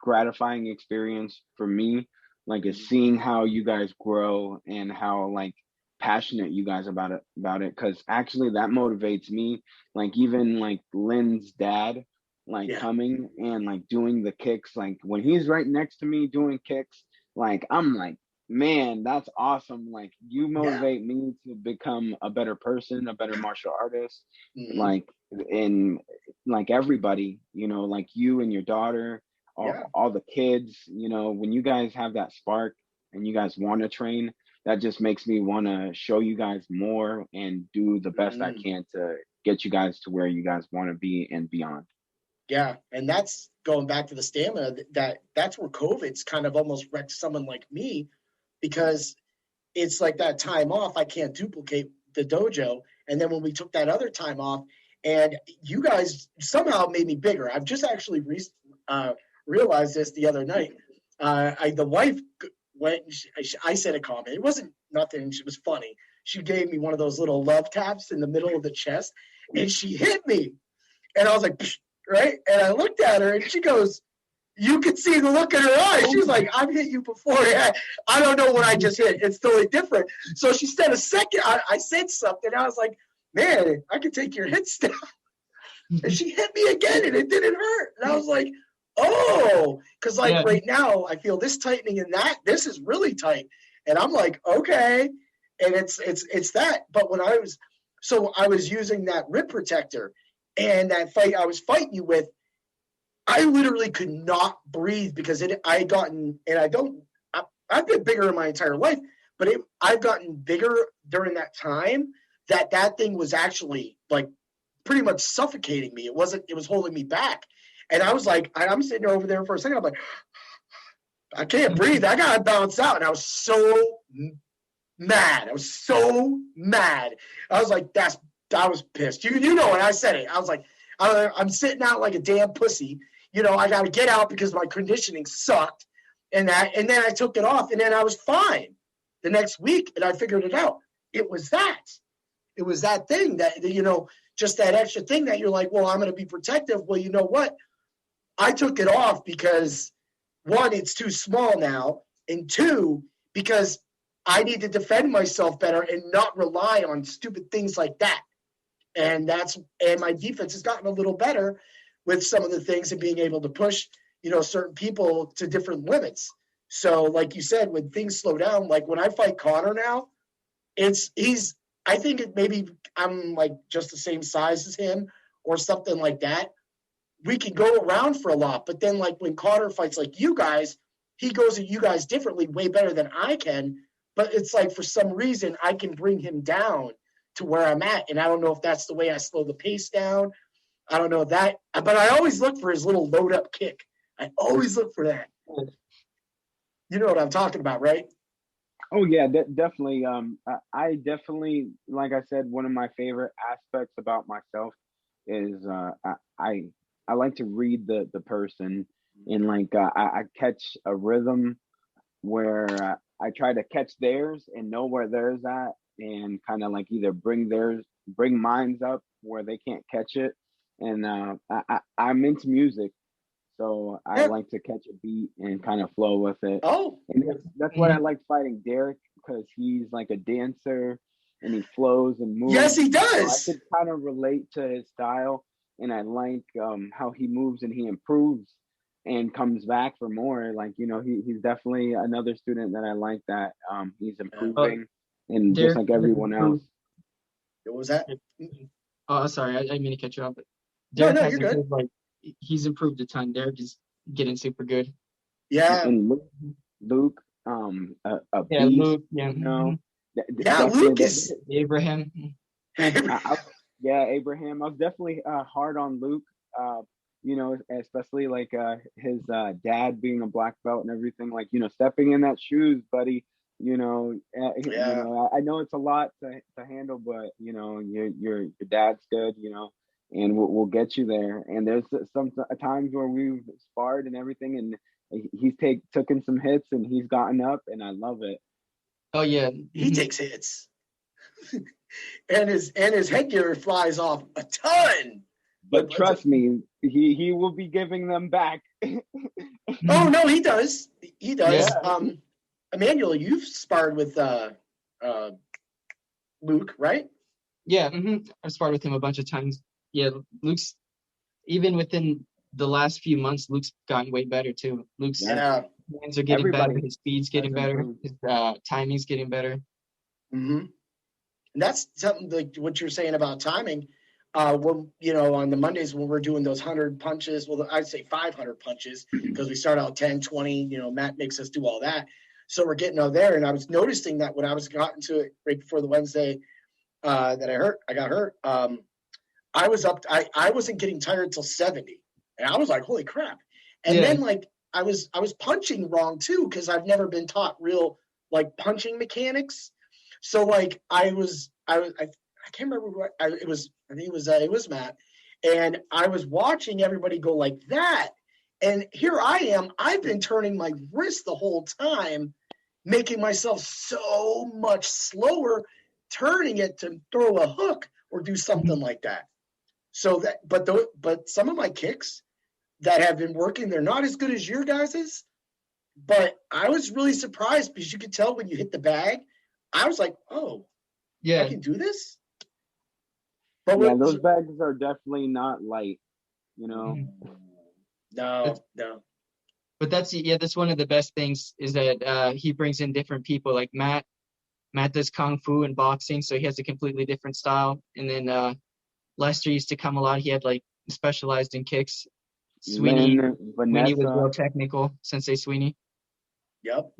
gratifying experience for me, like is seeing how you guys grow and how like passionate you guys about it, because actually that motivates me. Like even like Lynn's dad, like coming and like doing the kicks, like when he's right next to me doing kicks, like I'm like, man, that's awesome. Like you motivate me to become a better person, a better martial artist. Like in like everybody, like you and your daughter, all the kids, when you guys have that spark and you guys want to train, that just makes me want to show you guys more and do the best I can to get you guys to where you guys want to be and beyond. Yeah, and that's going back to the stamina. That's where COVID's kind of almost wrecked someone like me, because it's like that time off, I can't duplicate the dojo. And then when we took that other time off, and you guys somehow made me bigger. I've just actually realized this the other night. The wife went, I said a comment. It wasn't nothing. It was funny. She gave me one of those little love taps in the middle of the chest, and she hit me. And I was like, psh, right? And I looked at her, and she goes, you could see the look in her eyes. She was like, I've hit you before. I don't know what I just hit. It's totally different. So she said a second. I said something. I was like, man, I could take your hits down. And she hit me again, and it didn't hurt. And I was like, oh, because like right now I feel this tightening and this is really tight. And I'm like, okay. And it's that. But when I was using that rib protector, and that fight I was fighting you with, I literally could not breathe because I've been bigger in my entire life, but I've gotten bigger during that time that thing was actually like pretty much suffocating me. It was holding me back. And I was like, I'm sitting over there for a second. I'm like, I can't breathe. I got to bounce out. And I was so mad. I was like, I was pissed. You know when I said it, I was like, I'm sitting out like a damn pussy. I got to get out because my conditioning sucked. and then I took it off, and then I was fine the next week, and I figured it out. It was that thing that, just that extra thing that you're like, well, I'm going to be protective. Well, you know what? I took it off because, one, it's too small now, and two, because I need to defend myself better and not rely on stupid things like that. And my defense has gotten a little better with some of the things and being able to push, certain people to different limits. So, like you said, when things slow down, like when I fight Connor now, I think maybe I'm like just the same size as him or something like that. We can go around for a lot, but then like when Connor fights like you guys, he goes at you guys differently, way better than I can. But it's like for some reason I can bring him down to where I'm at, and I don't know if that's the way I slow the pace down. I don't know that, but I always look for his little load up kick. I always look for that. You know what I'm talking about, right? Oh yeah, definitely. I definitely, like I said, one of my favorite aspects about myself is I like to read the person, and like I catch a rhythm where I try to catch theirs and know where theirs at, and kind of like either bring mine's up where they can't catch it. And I'm into music, so I like to catch a beat and kind of flow with it. Oh, and that's why I like fighting Derek, because he's like a dancer and he flows and moves. Yes, he So does. I could kind of relate to his style, and I like how he moves and he improves and comes back for more. Like, he's definitely another student that I like, that he's improving, and just Derek like has everyone else. improved. What was that? Oh, sorry, I didn't mean to cut you off. But No, Derek has you're good. improved, like he's improved a ton. Derek is getting super good. Yeah. And Luke, a Yeah, beast, Luke. Yeah, Yeah, Luke is. Abraham. Yeah, Abraham. I was definitely hard on Luke. Especially like his dad being a black belt and everything. Like, stepping in that shoes, buddy. I know it's a lot to handle, but your dad's good. And we'll get you there. And there's some times where we've sparred and everything, and he's taken some hits and he's gotten up, and I love it. Oh yeah, He takes hits, and his headgear flies off a ton. But trust me, he will be giving them back. Oh no, he does. He does. Yeah. Emmanuel, you've sparred with Luke, right? Yeah, I've sparred with him a bunch of times. Yeah, Luke's, even within the last few months, Luke's gotten way better too. Luke's hands are getting better, his speed's getting better, his timing's getting better. Mm-hmm. And that's something like what you're saying about timing. On the Mondays when we're doing those 100 punches, well, I'd say 500 punches, because we start out 10, 20, Matt makes us do all that. So we're getting out there, and I was noticing that when I was gotten to it right before the Wednesday that I got hurt, I was up, I wasn't getting tired till 70. And I was like, holy crap. And then like, I was punching wrong too, because I've never been taught real like punching mechanics. So like I can't remember what it was. I think it was Matt, and I was watching everybody go like that, and here I am. I've been turning my wrist the whole time, making myself so much slower, turning it to throw a hook or do something like that. So that, but some of my kicks that have been working, they're not as good as your guys's. But I was really surprised, because you could tell when you hit the bag. I was like, oh, yeah, I can do this. But those bags are definitely not light, No. But that's one of the best things, is that he brings in different people. Like Matt does kung fu and boxing, so he has a completely different style. And then Lester used to come a lot. He had like specialized in kicks. Sweeney was real technical. Sensei Sweeney. Yep.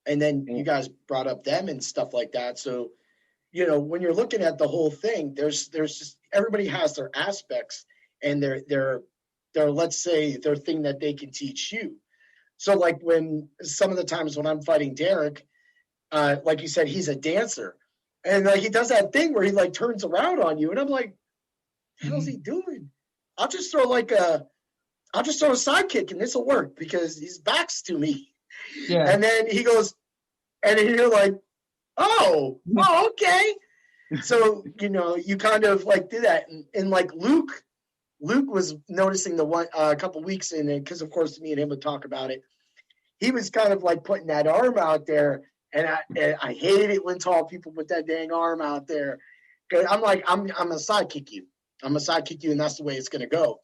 And then you guys brought up them and stuff like that. So, when you're looking at the whole thing, there's just, everybody has their aspects and their let's say their thing that they can teach you. So like when some of the times when I'm fighting Derek, like you said, he's a dancer, and like he does that thing where he like turns around on you, and I'm like, what the hell's he doing? I'll just throw like I'll just throw a side kick and this will work because his back's to me. Yeah. And then he goes, and then you're like, oh, okay. So, you kind of like do that. And like Luke was noticing the one a couple weeks in it, because of course me and him would talk about it. He was kind of like putting that arm out there, and I hate it when tall people put that dang arm out there. Cause I'm like, I'm gonna side kick you. I'm gonna side kick you, and that's the way it's gonna go.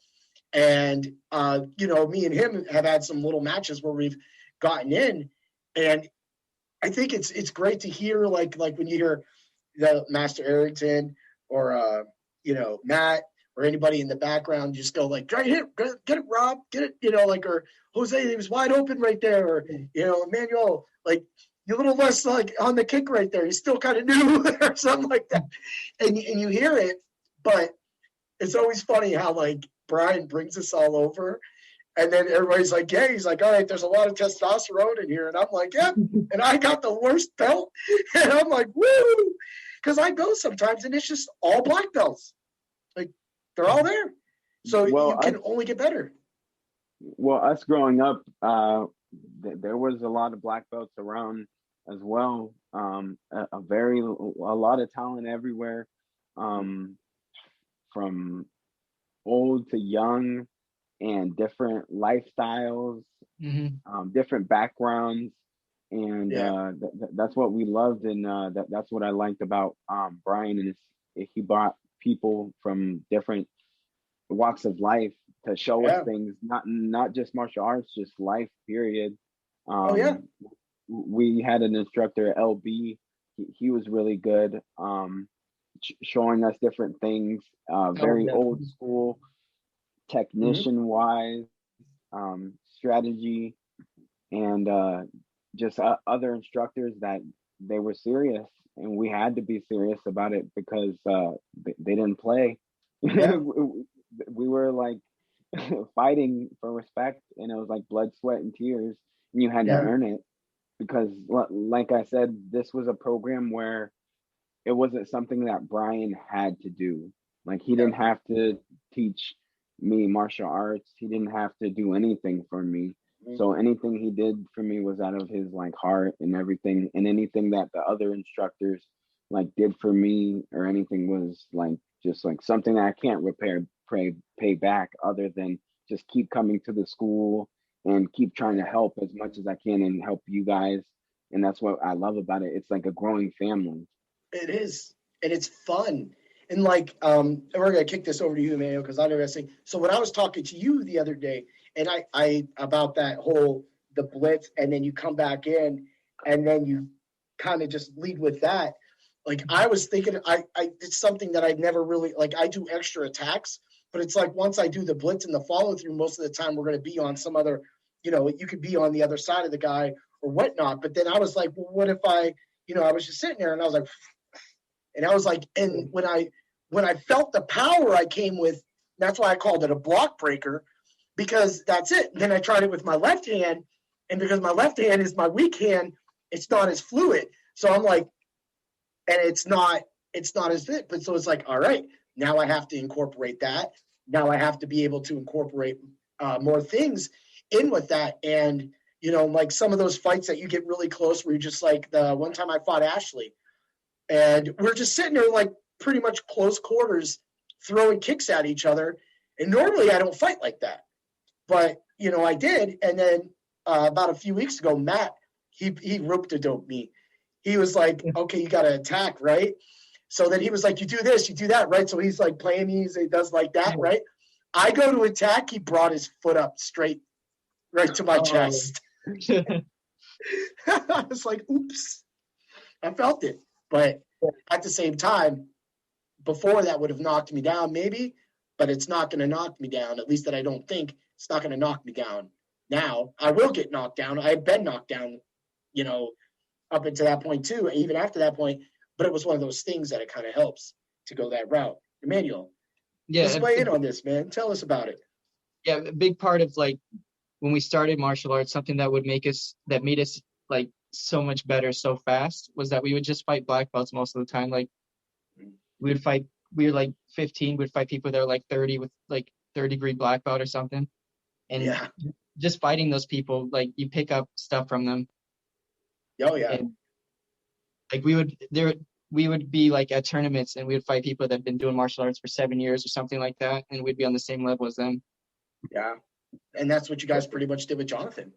And me and him have had some little matches where we've gotten in, and I think it's great to hear like when you hear the Master Arrington or Matt or anybody in the background just go like, right here, get it, Rob, get it, like, or Jose, he was wide open right there, or Emmanuel, like, you're a little less like on the kick right there, he's still kind of new or something like that, and you hear it, but it's always funny how like Brian brings us all over. And then everybody's like, yeah, he's like, all right, there's a lot of testosterone in here. And I'm like, yeah, and I got the worst belt. And I'm like, woo, because I go sometimes and it's just all black belts. Like, they're all there. So you can only get better. Well, us growing up, there was a lot of black belts around as well. A lot of talent everywhere, from old to young, and different lifestyles, different backgrounds, and that's what we loved, and that's what I liked about Brian, and he brought people from different walks of life to show us things, not just martial arts, just life, period. We had an instructor, LB. He was really good, showing us different things, very old school, technician wise, strategy, and just other instructors that they were serious, and we had to be serious about it because they didn't play. We were like fighting for respect, and it was like blood, sweat, and tears, and you had to earn it, because like I said, this was a program where it wasn't something that Brian had to do. Like, he didn't have to teach me martial arts. He didn't have to do anything for me. So anything he did for me was out of his like heart and everything. And anything that the other instructors like did for me or anything was like just like something that I can't pay back, other than just keep coming to the school and keep trying to help as much as I can and help you guys. And that's what I love about it. It's like a growing family. It is, and it's fun. And like, and we're gonna kick this over to you, Emmanuel, because I know that's saying. So when I was talking to you the other day, and I about that whole the blitz, and then you come back in, and then you kind of just lead with that. Like, I was thinking, it's something that I'd never really like. I do extra attacks, but it's like once I do the blitz and the follow through, most of the time we're gonna be on some other, you could be on the other side of the guy or whatnot. But then I was like, well, what if I was just sitting there and I was like. And I was like, and when I felt the power I came with, that's why I called it a block breaker, because that's it. And then I tried it with my left hand, and because my left hand is my weak hand, it's not as fluid. So I'm like, and it's not as fit. But so it's like, all right, now I have to incorporate that. Now I have to be able to incorporate more things in with that. And, like some of those fights that you get really close where you're just like the one time I fought Ashley. And we're just sitting there like pretty much close quarters throwing kicks at each other. And normally I don't fight like that. But, I did. And then about a few weeks ago, Matt, he rope-a-dope me. He was like, okay, you got to attack, right? So then he was like, you do this, you do that, right? So he's like playing me. He does like that, right? I go to attack. He brought his foot up straight right to my chest. I was like, oops. I felt it. But at the same time, before that would have knocked me down maybe, but it's not going to knock me down, at least that I don't think. It's not going to knock me down. Now, I will get knocked down. I've been knocked down, up until that point too, even after that point. But it was one of those things that it kind of helps to go that route. Emmanuel, let's weigh in on this, man. Tell us about it. Yeah, a big part of like when we started martial arts, something that made us like so much better so fast was that we would just fight black belts most of the time. Like we were like 15, we'd fight people that are like 30 with like 3rd degree black belt or something. And Yeah. just fighting those people, like you pick up stuff from them. Oh yeah. And like we would be like at tournaments and we would fight people that have been doing martial arts for 7 years or something like that, and we'd be on the same level as them. Yeah. And that's what you guys pretty much did with Jonathan.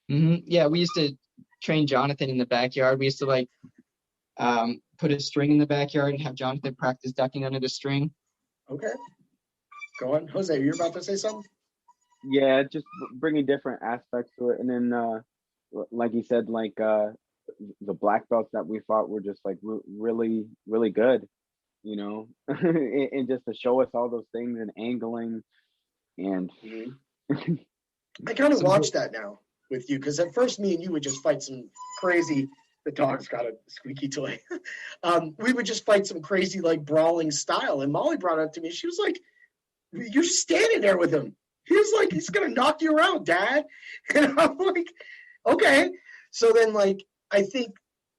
Yeah, we used to train Jonathan in the backyard. We used to like put a string in the backyard and have Jonathan practice ducking under the string. Okay. Go on. Jose, you're about to say something? Yeah, just bringing different aspects to it. And then, like you said, like the black belts that we fought were just like really, really good, you know, and just to show us all those things and angling. And I kind of watch that now with you, because at first me and you would just fight some crazy. The dog's got a squeaky toy. We would just fight some crazy like brawling style. And Molly brought it up to me. She was like, "You're just standing there with him. He's gonna knock you around, Dad." And I'm like, "Okay." So then, like, I think,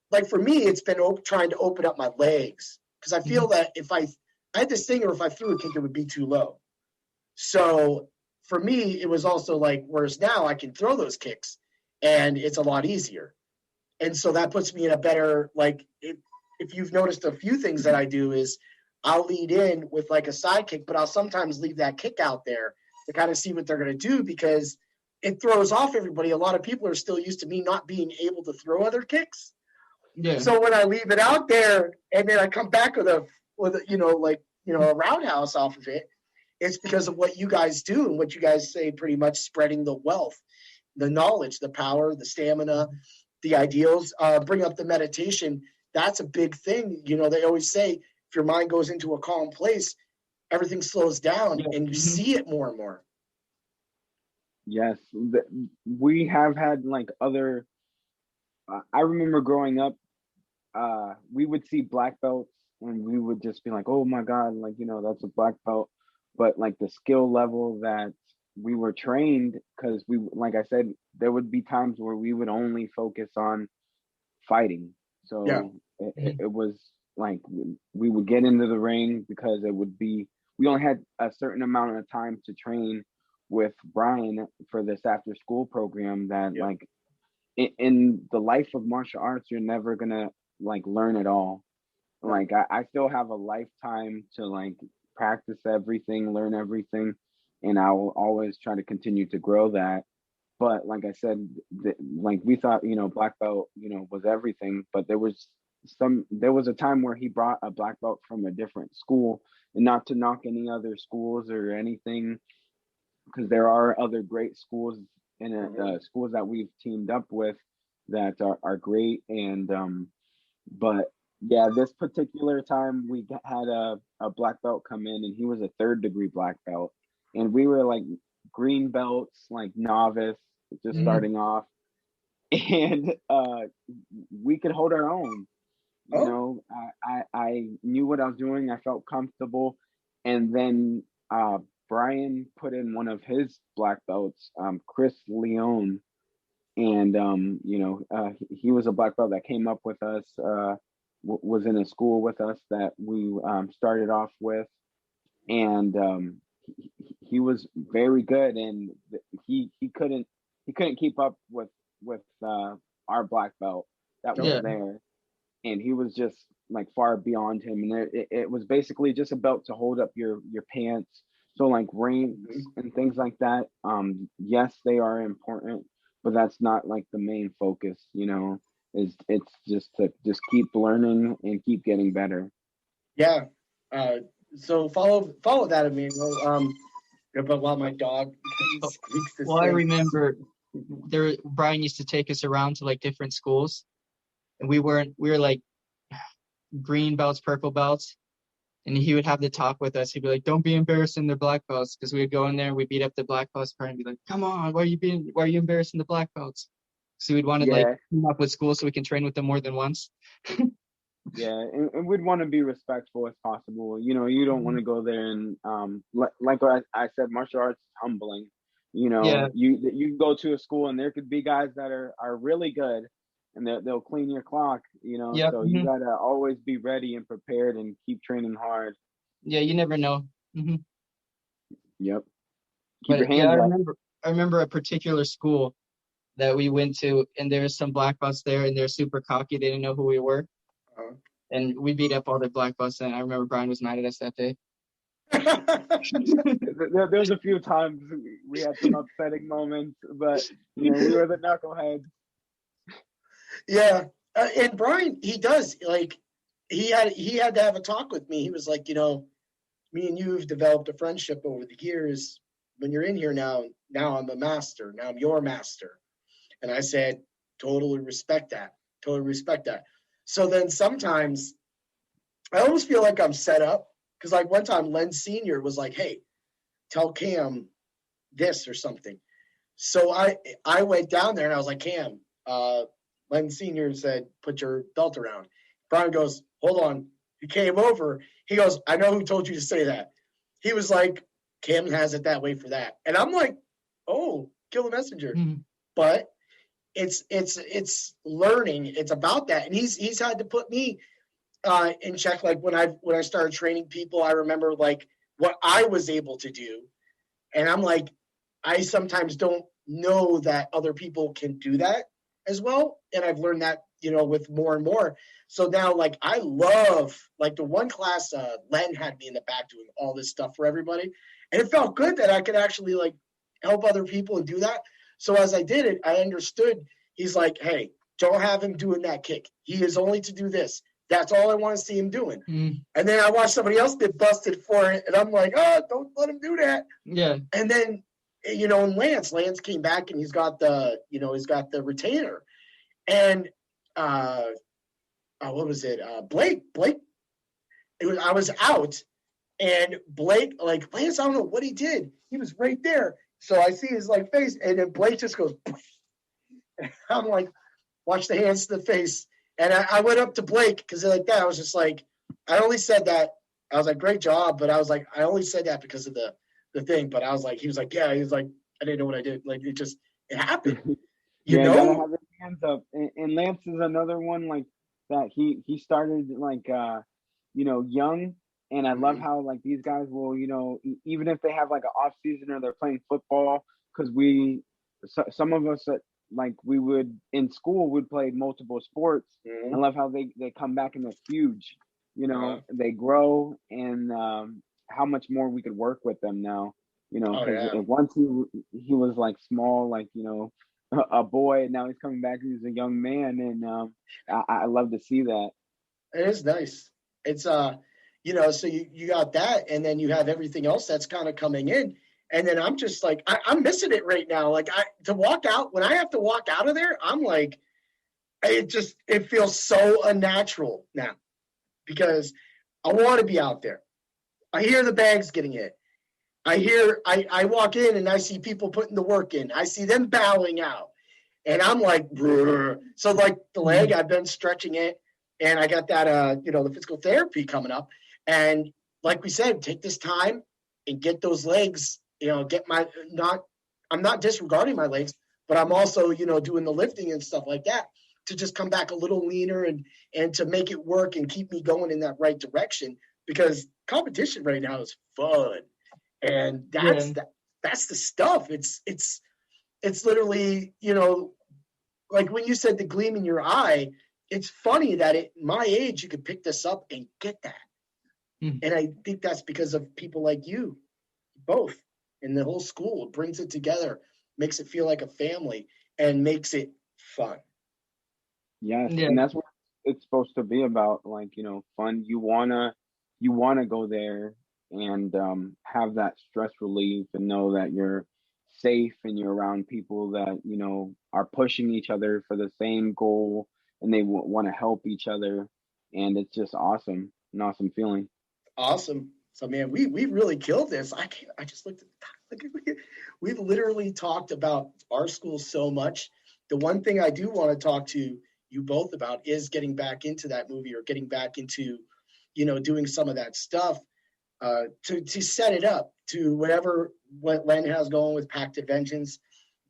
like for me, it's been trying to open up my legs, because I feel that if I had this thing, or if I threw a kick, it would be too low. So for me, it was also like, whereas now I can throw those kicks and it's a lot easier. And so that puts me in a better, like, if you've noticed a few things that I do is I'll lead in with like a side kick, but I'll sometimes leave that kick out there to kind of see what they're going to do, because it throws off everybody. A lot of people are still used to me not being able to throw other kicks. Yeah. So when I leave it out there and then I come back with a a roundhouse off of it, it's because of what you guys do and what you guys say, pretty much spreading the wealth, the knowledge, the power, the stamina, the ideals. Bring up the meditation. That's a big thing. You know, they always say if your mind goes into a calm place, everything slows down and you see it more and more. Yes, we have had like other. I remember growing up, we would see black belts and we would just be like, "Oh my God, like that's a black belt." But like the skill level that we were trained, because we, like I said, there would be times where we would only focus on fighting. So it was like we would get into the ring because it would be, we only had a certain amount of time to train with Brian for this after school program that like in the life of martial arts, you're never gonna like learn it all. Like I still have a lifetime to like practice everything, learn everything, and I will always try to continue to grow that. But like I said, like we thought, black belt, was everything. But there was a time where he brought a black belt from a different school, and not to knock any other schools or anything, because there are other great schools and schools that we've teamed up with that are great. And but yeah, this particular time we had a black belt come in, and he was a third degree black belt, and we were like green belts, like novice, just starting off, and we could hold our own. I knew what I was doing. I felt comfortable, and then Brian put in one of his black belts, Chris Leone, and he was a black belt that came up with us. Was in a school with us that we started off with, and he was very good, and he couldn't keep up with our black belt that was there, and he was just like far beyond him. And it was basically just a belt to hold up your pants. So like ranks and things like that, yes, they are important, but that's not like the main focus. It's just to just keep learning and keep getting better. Yeah. So follow that, Emmanuel. But while my dog squeaks this Well, thing. I remember Brian used to take us around to like different schools, and we were like green belts, purple belts, and he would have the talk with us. He'd be like, "Don't be embarrassing the black belts," because we would go in there and we'd beat up the black belts and be like, "Come on, why are you embarrassing the black belts?" So we'd want to like team up with schools so we can train with them more than once. Yeah, and we'd want to be respectful as possible. You don't want to go there and like I said, martial arts is humbling. You go to a school and there could be guys that are really good, and they'll clean your clock. So you gotta always be ready and prepared and keep training hard. Yeah, you never know. Yep. Keep your But yeah, hands up. I remember a particular school that we went to, and there's some black belts there, and they're super cocky. They didn't know who we were, Uh-huh. and we beat up all the black belts. And I remember Brian was mad at us that day. There's a few times we had some upsetting moments, but we were the knuckleheads. Yeah, and Brian, he does like he had to have a talk with me. He was like, me and you have developed a friendship over the years. When you're in here now I'm a master. Now I'm your master. And I said, totally respect that. Totally respect that. So then sometimes I almost feel like I'm set up because like one time Len Sr. was like, hey, tell Cam this or something. So I went down there and I was like, Cam, Len Sr. said, put your belt around. Brian goes, hold on. He came over. He goes, I know who told you to say that. He was like, Cam has it that way for that. And I'm like, oh, kill the messenger. Mm-hmm. But it's learning. It's about that. And he's had to put me in check. Like when I started training people, I remember like what I was able to do. And I'm like, I sometimes don't know that other people can do that as well. And I've learned that, with more and more. So now, like, I love, like, the one class, Len had me in the back doing all this stuff for everybody. And it felt good that I could actually, like, help other people and do that. So as I did it, I understood. He's like, hey, don't have him doing that kick. He is only to do this. That's all I want to see him doing. Mm. And then I watched somebody else get busted for it. And I'm like, oh, don't let him do that. Yeah. And then, and Lance came back and he's got the retainer. And what was it? Blake, I was out and Blake, like Lance, I don't know what he did. He was right there. So I see his like face and then Blake just goes, and I'm like, watch the hands to the face. And I went up to Blake because like that. I was just like, I only said that. I was like, great job. But I was like, I only said that because of the thing. But I was like, he was like, yeah. He was like, I didn't know what I did. Like it happened. You gotta have his hands up. And Lance is another one like that. He started like young, and I love how like these guys will even if they have like an off season or they're playing football because some of us that like we would in school would play multiple sports. I love how they come back and they're huge. They grow and how much more we could work with them now. Because once he was like small, like a boy, and now he's coming back and he's a young man, and I love to see that. It is nice. It's so you got that, and then you have everything else that's kind of coming in, and then I'm just like I'm missing it right now. Like to walk out when I have to walk out of there, I'm like it feels so unnatural now because I want to be out there. I hear the bags getting hit. I walk in and I see people putting the work in. I see them bowing out. And I'm like, brr. So like the leg, I've been stretching it and I got that, the physical therapy coming up. And like we said, take this time and get those legs, I'm not disregarding my legs, but I'm also, doing the lifting and stuff like that to just come back a little leaner and to make it work and keep me going in that right direction because competition right now is fun. And that's the stuff. It's literally, like when you said the gleam in your eye, it's funny that at my age, you could pick this up and get that. Mm-hmm. And I think that's because of people like you, both, and the whole school brings it together, makes it feel like a family and makes it fun. Yes. Yeah. And that's what it's supposed to be about. Like, fun. You wanna go there and have that stress relief and know that you're safe and you're around people that are pushing each other for the same goal and they want to help each other, and it's just awesome, an awesome feeling. Awesome. So man, we really killed this. I just looked at we've literally talked about our school so much. The one thing I do want to talk to you both about is getting back into that movie or getting back into doing some of that stuff. To set it up to what Len has going with Pact of Vengeance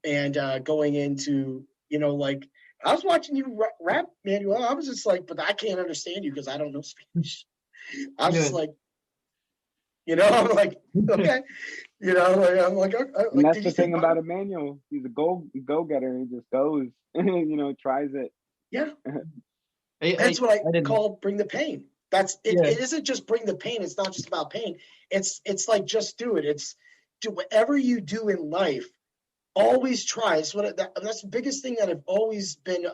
and going into, like I was watching you rap, Emmanuel. I was just like, but I can't understand you because I don't know Spanish. I was just like, You know, I'm like, okay. You know, like, I'm like, And like, that's did the you say thing about Emmanuel. He's a go getter. He just goes, tries it. yeah? I That's what I didn't. call bring the pain. That's it. Yeah. It isn't just bring the pain. It's not just about pain. It's like just do it. It's do whatever you do in life. Always try. That's the biggest thing that I've always been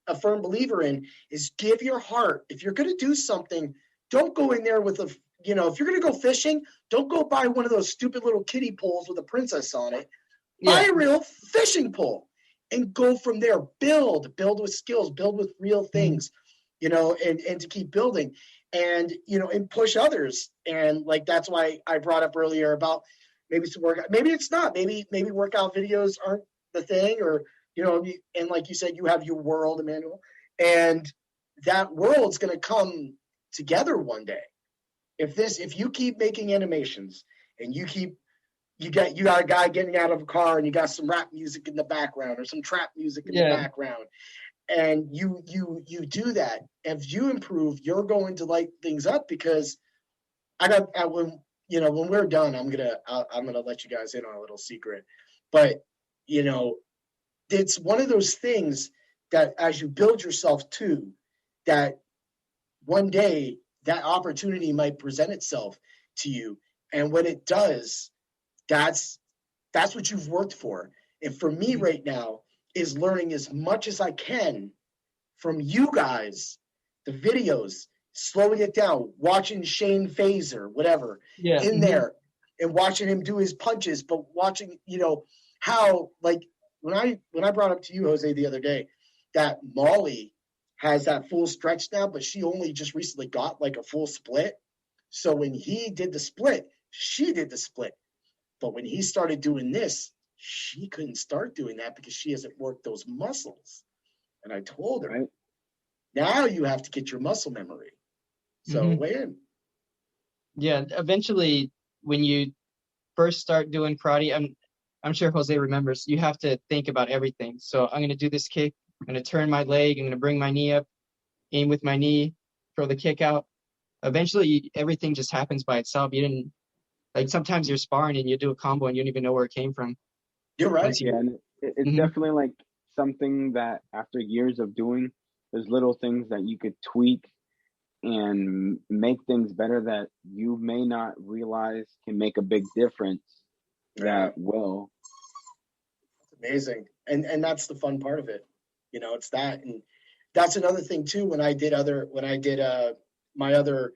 a firm believer in is give your heart. If you're going to do something, don't go in there with a if you're going to go fishing, don't go buy one of those stupid little kiddie poles with a princess on it. Yeah. Buy a real fishing pole and go from there. Build with skills, build with real things, and to keep building and push others. And like that's why I brought up earlier about maybe some workout. Maybe it's not. Maybe workout videos aren't the thing, or and like you said, you have your world, Emmanuel, and that world's going to come together one day. If you keep making animations and you got a guy getting out of a car and you got some rap music in the background or some trap music in the Yeah. background, and you do that, as you improve, you're going to light things up. Because when we're done, I'm gonna let you guys in on a little secret. But it's one of those things that as you build yourself to that, one day that opportunity might present itself to you, and when it does, that's what you've worked for. And for me right now is learning as much as I can from you guys, the videos, slowing it down, watching Shane Phaser, whatever, Yeah. in there, and watching him do his punches, but watching, how, like, when I brought up to you, Jose, the other day, that Molly has that full stretch now, but she only just recently got like a full split. So when he did the split, she did the split. But when he started doing this, she couldn't start doing that because she hasn't worked those muscles. And I told her, Right. now you have to get your muscle memory. So weigh in. Yeah. Eventually, when you first start doing karate, I'm sure Jose remembers, you have to think about everything. So I'm going to do this kick. I'm going to turn my leg. I'm going to bring my knee up, aim with my knee, throw the kick out. Eventually, everything just happens by itself. You didn't, like, sometimes you're sparring and you do a combo and you don't even know where it came from. You're right. Once you, Yeah, and it's Mhm. definitely like something that after years of doing, there's little things that you could tweak and make things better that you may not realize can make a big difference. Yeah. That will. It's amazing. And that's the fun part of it. It's that. And that's another thing too. When I did my other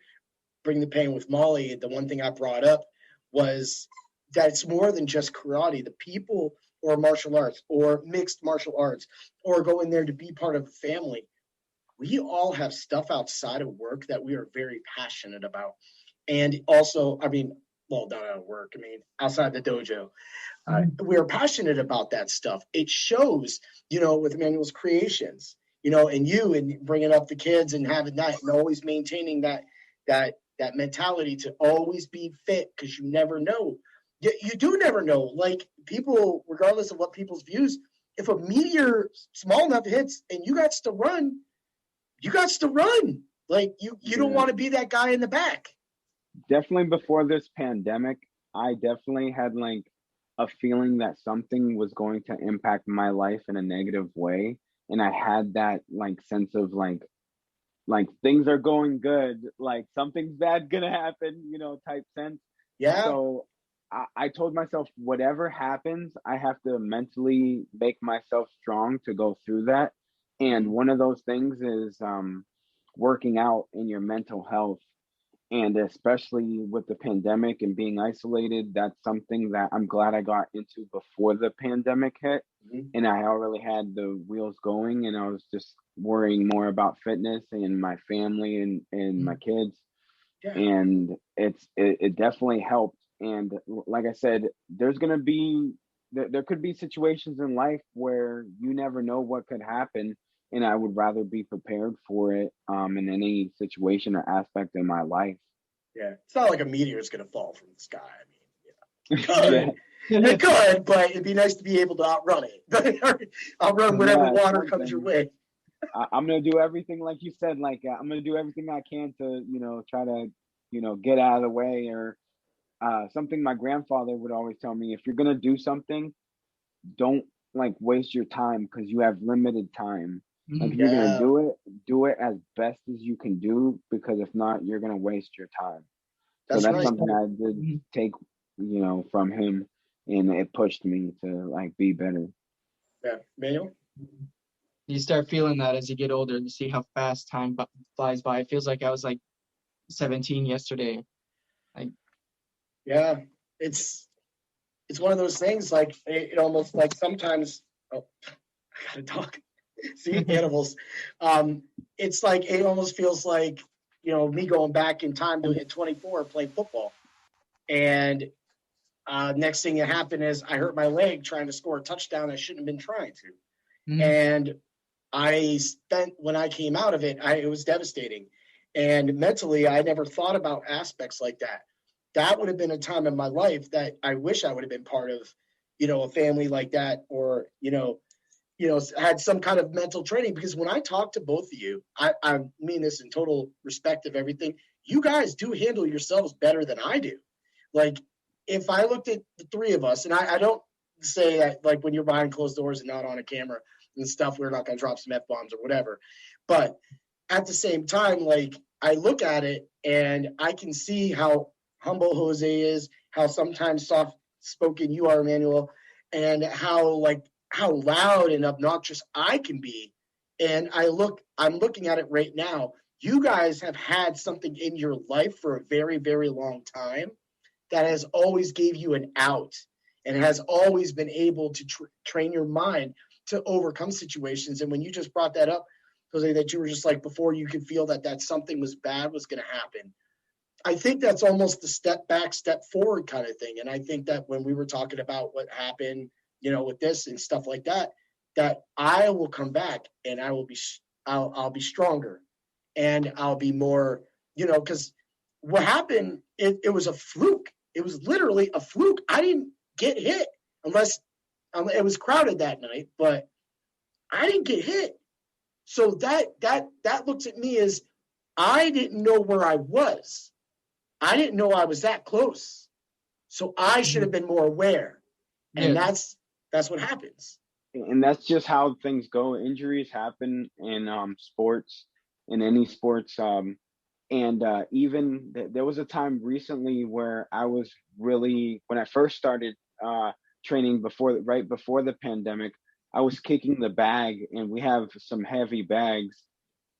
Bring the Pain with Molly, the one thing I brought up was that it's more than just karate. The people, or martial arts, or mixed martial arts, or go in there to be part of a family, we all have stuff outside of work that we are very passionate about. And also, I mean, well, not out of work, I mean, outside the dojo. We're passionate about that stuff. It shows, with Emmanuel's creations, and you, and bringing up the kids and having that, and always maintaining that mentality to always be fit, because you never know. You do never know. Like, people, regardless of what people's views, if a meteor small enough hits and you got to run, you got to run. Like, you don't want to be that guy in the back. Definitely before this pandemic, I definitely had like a feeling that something was going to impact my life in a negative way. And I had that like sense of like things are going good, like something's bad gonna happen, type sense. Yeah. So I told myself, whatever happens, I have to mentally make myself strong to go through that. And one of those things is working out in your mental health. And especially with the pandemic and being isolated, that's something that I'm glad I got into before the pandemic hit. And I already had the wheels going, and I was just worrying more about fitness and my family and my kids. Yeah. And it definitely helped. And like I said, there could be situations in life where you never know what could happen, and I would rather be prepared for it in any situation or aspect in my life. Yeah, it's not like a meteor is going to fall from the sky. I mean, Yeah. it could, but it'd be nice to be able to outrun it. Outrun whatever Yeah, water comes your way. I'm gonna do everything like you said. Like I'm gonna do everything I can to, try to, get out of the way or something my grandfather would always tell me: if you're gonna do something, don't like waste your time because you have limited time. Like if Mhm. you're gonna Yeah, do it as best as you can do, because if not, you're gonna waste your time. So that's that's You right. something start, I did mhm. take, from him, and it pushed me to like be better. Yeah, Manuel. You start feeling that as you get older. You see how fast time flies by. It feels like I was like 17 yesterday. Like, Yeah, it's it's one of those things. Like it almost like sometimes. Oh, I got a dog. See, animals. Um, it's like it almost feels like me going back in time to at 24 playing football, and next thing that happened is I hurt my leg trying to score a touchdown I shouldn't have been trying to, mhm. and I spent when I came out of it, it was devastating, and mentally I never thought about aspects like that. That would have been a time in my life that I wish I would have been part of, a family like that, or had some kind of mental training. Because when I talk to both of you, I mean this in total respect of everything. You guys do handle yourselves better than I do. Like if I looked at the three of us, and I don't say that like when you're behind closed doors and not on a camera and stuff, we're not going to drop some F bombs or whatever. But at the same time, like I look at it and I can see how humble Jose is, how sometimes soft spoken you are, Emmanuel, and how loud and obnoxious I can be. And I'm looking at it right now. You guys have had something in your life for a very, very long time that has always gave you an out and has always been able to train your mind to overcome situations. And when you just brought that up, Jose, that you were just like before you could feel that something was bad was going to happen. I think that's almost the step back, step forward kind of thing. And I think that when we were talking about what happened, with this and stuff like that, that I will come back and I'll be stronger and I'll be more, because what happened, it was a fluke. It was literally a fluke. I didn't get hit unless it was crowded that night, but I didn't get hit. So that looks at me as I didn't know where I was. I didn't know I was that close. So I should have Mhm. been more aware. And Yeah, that's what happens. And that's just how things go. Injuries happen in sports, in any sports. And even there was a time recently where I was really, when I first started training right before the pandemic, I was kicking the bag, and we have some heavy bags,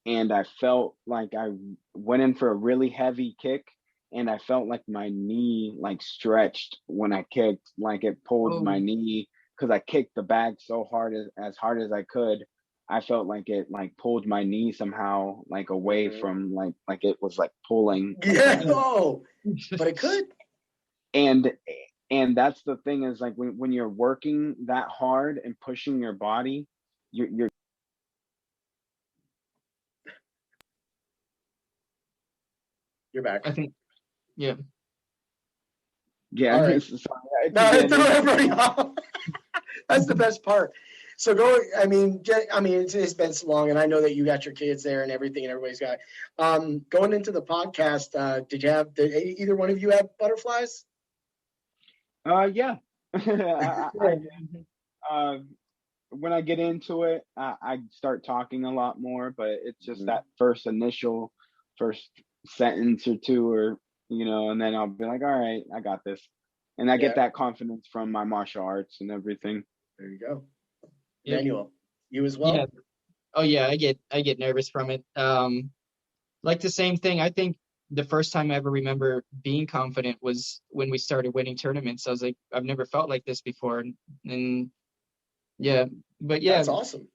and I felt like I went in for a really heavy kick, and I felt like my knee like stretched when I kicked, like it pulled my oh, knee because I kicked the bag so hard, as hard as I could. I felt like it like pulled my knee somehow like away Mm-hmm. from like it was like pulling Yeah. against. Oh, but it could. And that's the thing, is like when you're working that hard and pushing your body, you're You're back. I think, yeah, All yeah. right. Sorry, No, I threw everybody off. That's the best part. So it's been so long, and I know that you got your kids there and everything, and everybody's got. Going into the podcast, did either one of you have butterflies? Yeah. I yeah, did. Uh, when I get into it, I start talking a lot more, but it's just Mm-hmm. that first sentence or two, or and then I'll be like, all right, I got this, and I get Yeah, that confidence from my martial arts and everything. there you go. yep, Emmanuel, you as yeah. well? Oh yeah, I get nervous from it. Like the same thing. I think the first time I ever remember being confident was when we started winning tournaments. I was like, I've never felt like this before, and yeah, but yeah, That's awesome.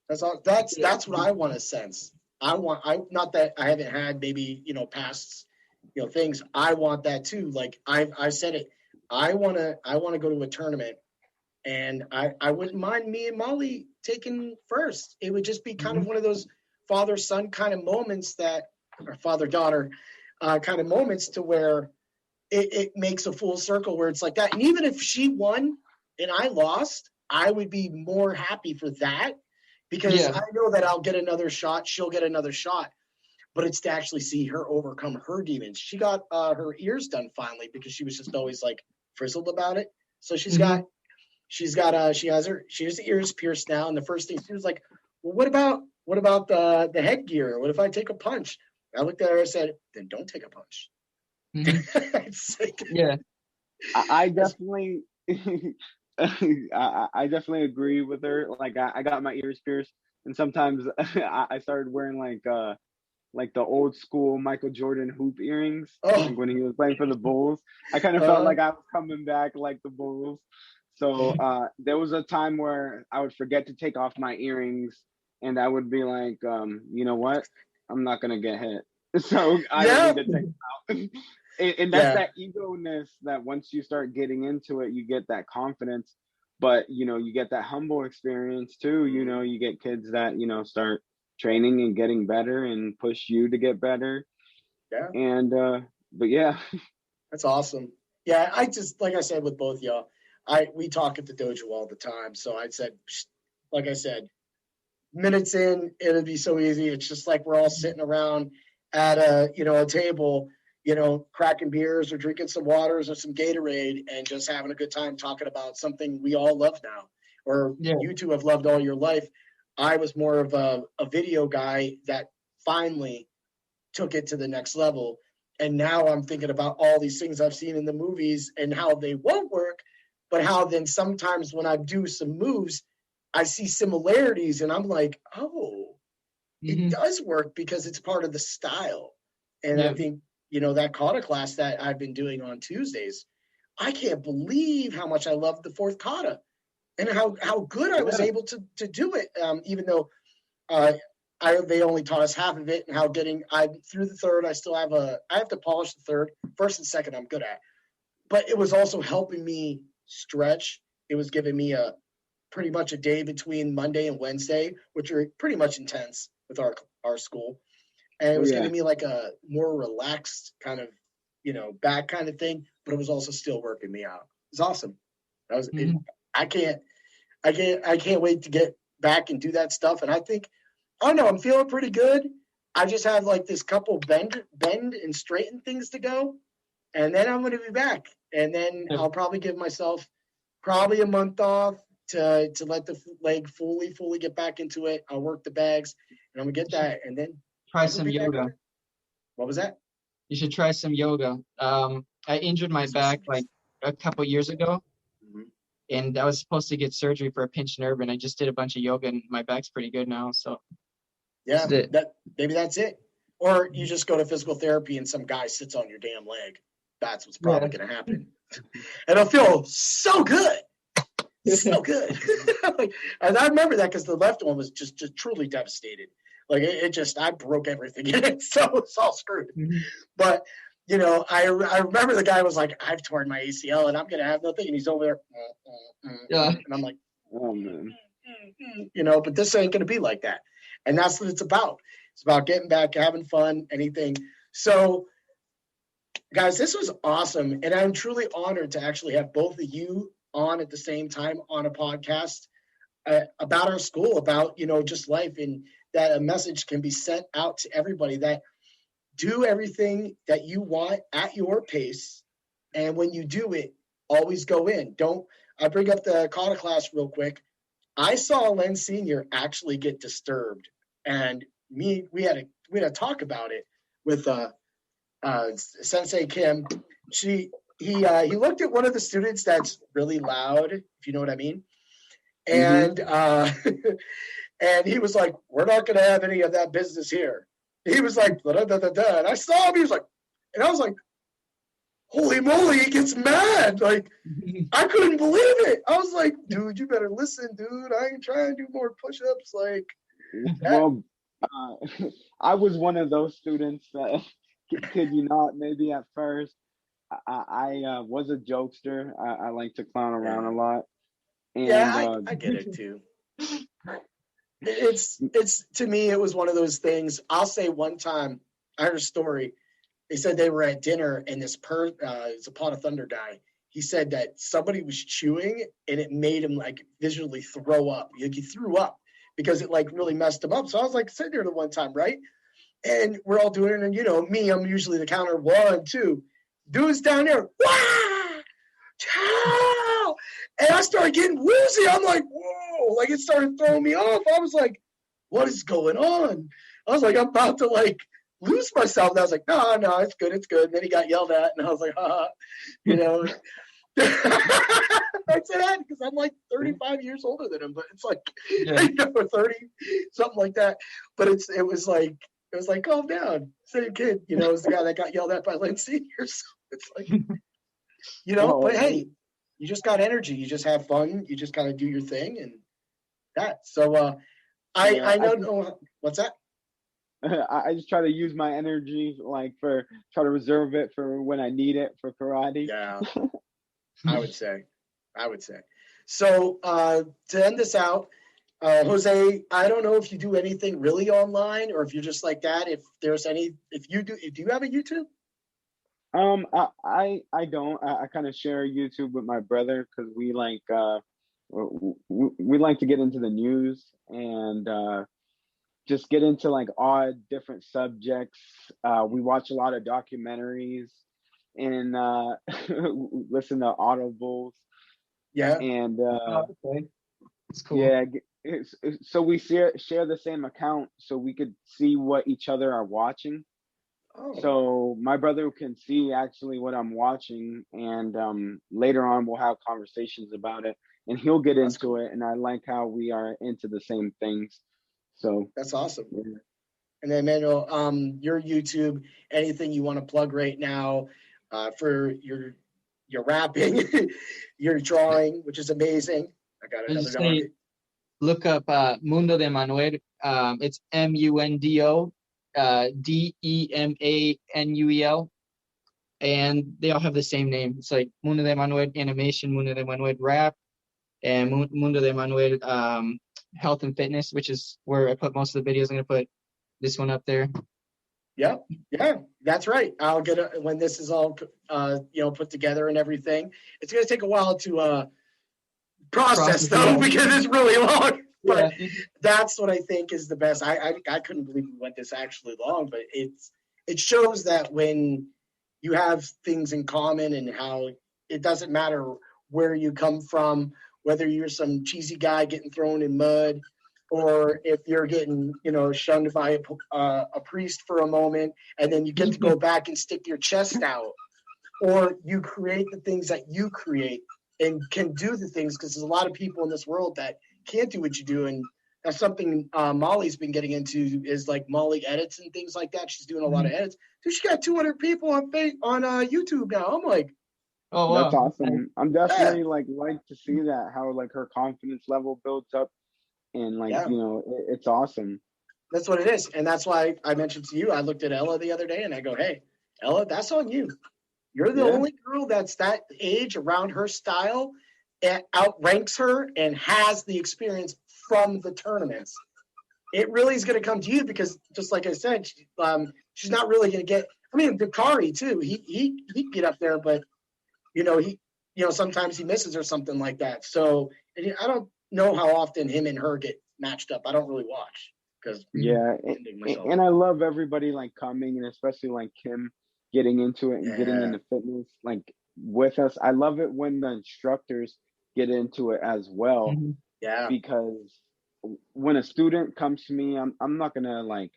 That's all. That's what yeah, I want to sense. I not that I haven't had maybe past things. I want that too. Like I said it. I want to go to a tournament, and I wouldn't mind me and Molly taking first. It would just be kind of mhm, one of those father son kind of moments or father daughter kind of moments to where it makes a full circle where it's like that. And even if she won and I lost, I would be more happy for that because yeah, I know that I'll get another shot. She'll get another shot. but it's to actually see her overcome her demons. She got her ears done finally because she was just always like frizzled about it. So she has her ears pierced now. And the first thing she was like, well, what about the headgear? What if I take a punch? I looked at her and said, then don't take a punch. Yeah. I definitely I definitely agree with her. Like I got my ears pierced, and sometimes I started wearing like the old school Michael Jordan hoop earrings, like when he was playing for the Bulls. I kind of felt like I was coming back like the Bulls. So there was a time where I would forget to take off my earrings, and I would be like, you know what? I'm not gonna get hit, so I don't need to take them out. And that's that ego-ness that once you start getting into it, you get that confidence. But you get that humble experience too. You get kids that start training and getting better and push you to get better. Yeah. And but yeah. That's awesome. Yeah, I just, like I said with both y'all, we talk at the dojo all the time. So I said, like I said, minutes in, it'll be so easy. It's just like we're all sitting around at a table, cracking beers or drinking some waters or some Gatorade and just having a good time talking about something we all love now, or you two have loved all your life. I was more of a video guy that finally took it to the next level. And now I'm thinking about all these things I've seen in the movies and how they won't work, but how then sometimes when I do some moves, I see similarities and I'm like, oh, it does work because it's part of the style. And I think, that kata class that I've been doing on Tuesdays, I can't believe how much I loved the fourth kata and how good I was able to do it. Even though they only taught us half of it, and through the third, I have to polish the third. First and second, I'm good at. But it was also helping me stretch. It was giving me pretty much a day between Monday and Wednesday, which are pretty much intense with our school. And it was giving me like a more relaxed kind of, back kind of thing, but it was also still working me out. It was awesome. I can't wait to get back and do that stuff. And I think, I don't know, I'm feeling pretty good. I just have like this couple bend and straighten things to go. And then I'm going to be back. And then I'll probably give myself probably a month off to let the leg fully get back into it. I'll work the bags and I'm going to get that. And then try some yoga. What was that? You should try some yoga. I injured my back like a couple years ago. And I was supposed to get surgery for a pinched nerve, and I just did a bunch of yoga, and my back's pretty good now. So, maybe that's it. Or you just go to physical therapy, and some guy sits on your damn leg. That's what's probably going to happen, and it'll feel so good, so good. And I remember that because the left one was just truly devastated. Like I broke everything in it, so it's all screwed. But I remember the guy was like, I've torn my ACL and I'm going to have nothing. And he's over there. And I'm like, oh, man. But this ain't going to be like that. And that's what it's about. It's about getting back, having fun, anything. So, guys, this was awesome. And I'm truly honored to actually have both of you on at the same time on a podcast about our school, about, just life, and that a message can be sent out to everybody that do everything that you want at your pace. And when you do it, always go in. I bring up the kata class real quick. I saw Len Sr. actually get disturbed. And we had a talk about it with Sensei Kim. He looked at one of the students that's really loud, if you know what I mean. And and he was like, we're not going to have any of that business here. He was like, da, da, da, da. And I saw him. He was like, and I was like, holy moly, he gets mad. Like, I couldn't believe it. I was like, dude, you better listen, dude. I ain't trying to do more push-ups. Like, well, I was one of those students that, kid you not, maybe at first, I was a jokester. I like to clown around a lot. And, I get it too. It's to me, it was one of those things. I'll say one time, I heard a story. They said they were at dinner and this it's a Pot of Thunder guy. He said that somebody was chewing and it made him like visually throw up. Like he threw up because it like really messed him up. So I was like sitting there the one time, right? And we're all doing it. And, you know, me, I'm usually the counter 1, 2. Dude's down there, wah! Chow! And I started getting woozy. I'm like, whoa, like it started throwing me off. I was like, what is going on? I was like, I'm about to like lose myself. And I was like, no, it's good, it's good. And then he got yelled at, and I was like, you know. I say that because I'm like 35 years older than him, but it's like, Yeah. you know, 30, something like that. But it was like, calm down, same kid. You know, it was the guy that got yelled at by Lynn Senior. So it's like, you know, but hey, you just got energy. You just have fun. You just kind of do your thing and that. So I know what's that? I just try to use my energy, like try to reserve it for when I need it for karate. Yeah, I would say. So to end this out, Jose, I don't know if you do anything really online or if you're just like that. If you do you have a YouTube? I don't. I kind of share YouTube with my brother because we like to get into the news and just get into like odd different subjects. We watch a lot of documentaries and listen to audibles. Yeah. And Okay. It's cool. yeah, so we share the same account so we could see what each other are watching. Oh. So my brother can see actually what I'm watching, and later on we'll have conversations about it, and he'll get into cool. it. And I like how we are into the same things. So that's awesome. Yeah. And then Emmanuel, your YouTube, anything you want to plug right now for your rapping, your drawing, which is amazing. I got another dog. Look up Mundo de Emmanuel. It's MUNDO. DEMANUEL, and they all have the same name. It's like Mundo de Emmanuel Animation, Mundo de Emmanuel Rap, and Mundo de Emmanuel Health and Fitness, which is where I put most of the videos. I'm gonna put this one up there. Yeah, that's right. I'll get it when this is all put together and everything. It's gonna take a while to process though, because it's really long. But that's what I think is the best. I couldn't believe we went this actually long, but it shows that when you have things in common and how it doesn't matter where you come from, whether you're some cheesy guy getting thrown in mud, or if you're getting shunned by a priest for a moment, and then you get to go back and stick your chest out, or you create the things that you create and can do the things, because there's a lot of people in this world that can't do what you do. And that's something Molly's been getting into, is like Molly edits and things like that. She's doing a lot of edits. Dude, she got 200 people on YouTube now. I'm like, oh wow, that's awesome. I'm definitely like to see that, how like her confidence level builds up, and like it's awesome. That's what it is. And that's why I mentioned to you, I looked at Ella the other day and I go, hey, Ella, that's on you. You're the only girl that's that age around her style, outranks her and has the experience from the tournaments. It really is going to come to you, because just like I said, she's not really going to get. I mean, Bakari too. He get up there, but sometimes he misses or something like that. So I don't know how often him and her get matched up. I don't really watch because and I love everybody like coming, and especially like Kim getting into it and getting into fitness like with us. I love it when the instructors get into it as well. Yeah. Because when a student comes to me, I'm not gonna like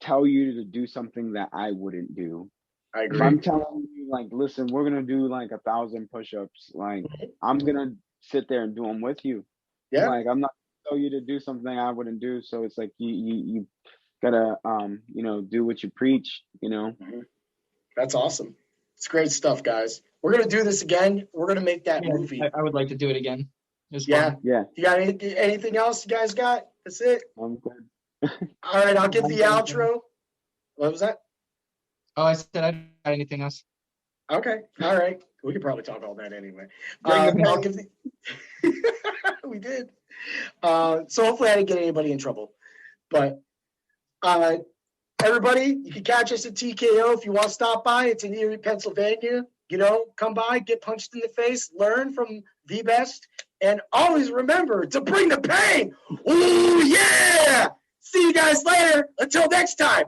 tell you to do something that I wouldn't do. I agree. If I'm telling you like, listen, we're gonna do like 1,000 push-ups, like I'm gonna sit there and do them with you. Yeah. Like I'm not gonna tell you to do something I wouldn't do. So it's like you gotta do what you preach, That's awesome. It's great stuff, guys. We're going to do this again. We're going to make that movie. I would like to do it again. Yeah. You got anything else you guys got? That's it? I'm good. All right, I'll get the outro. What was that? Oh, I said I don't got anything else. Okay. All right. We could probably talk all that anyway. I'll give we did. So hopefully I didn't get anybody in trouble. But everybody, you can catch us at TKO if you want to stop by. It's in Erie, Pennsylvania. Come by, get punched in the face, learn from the best, and always remember to bring the pain. Ooh, yeah! See you guys. guys later. Until next time.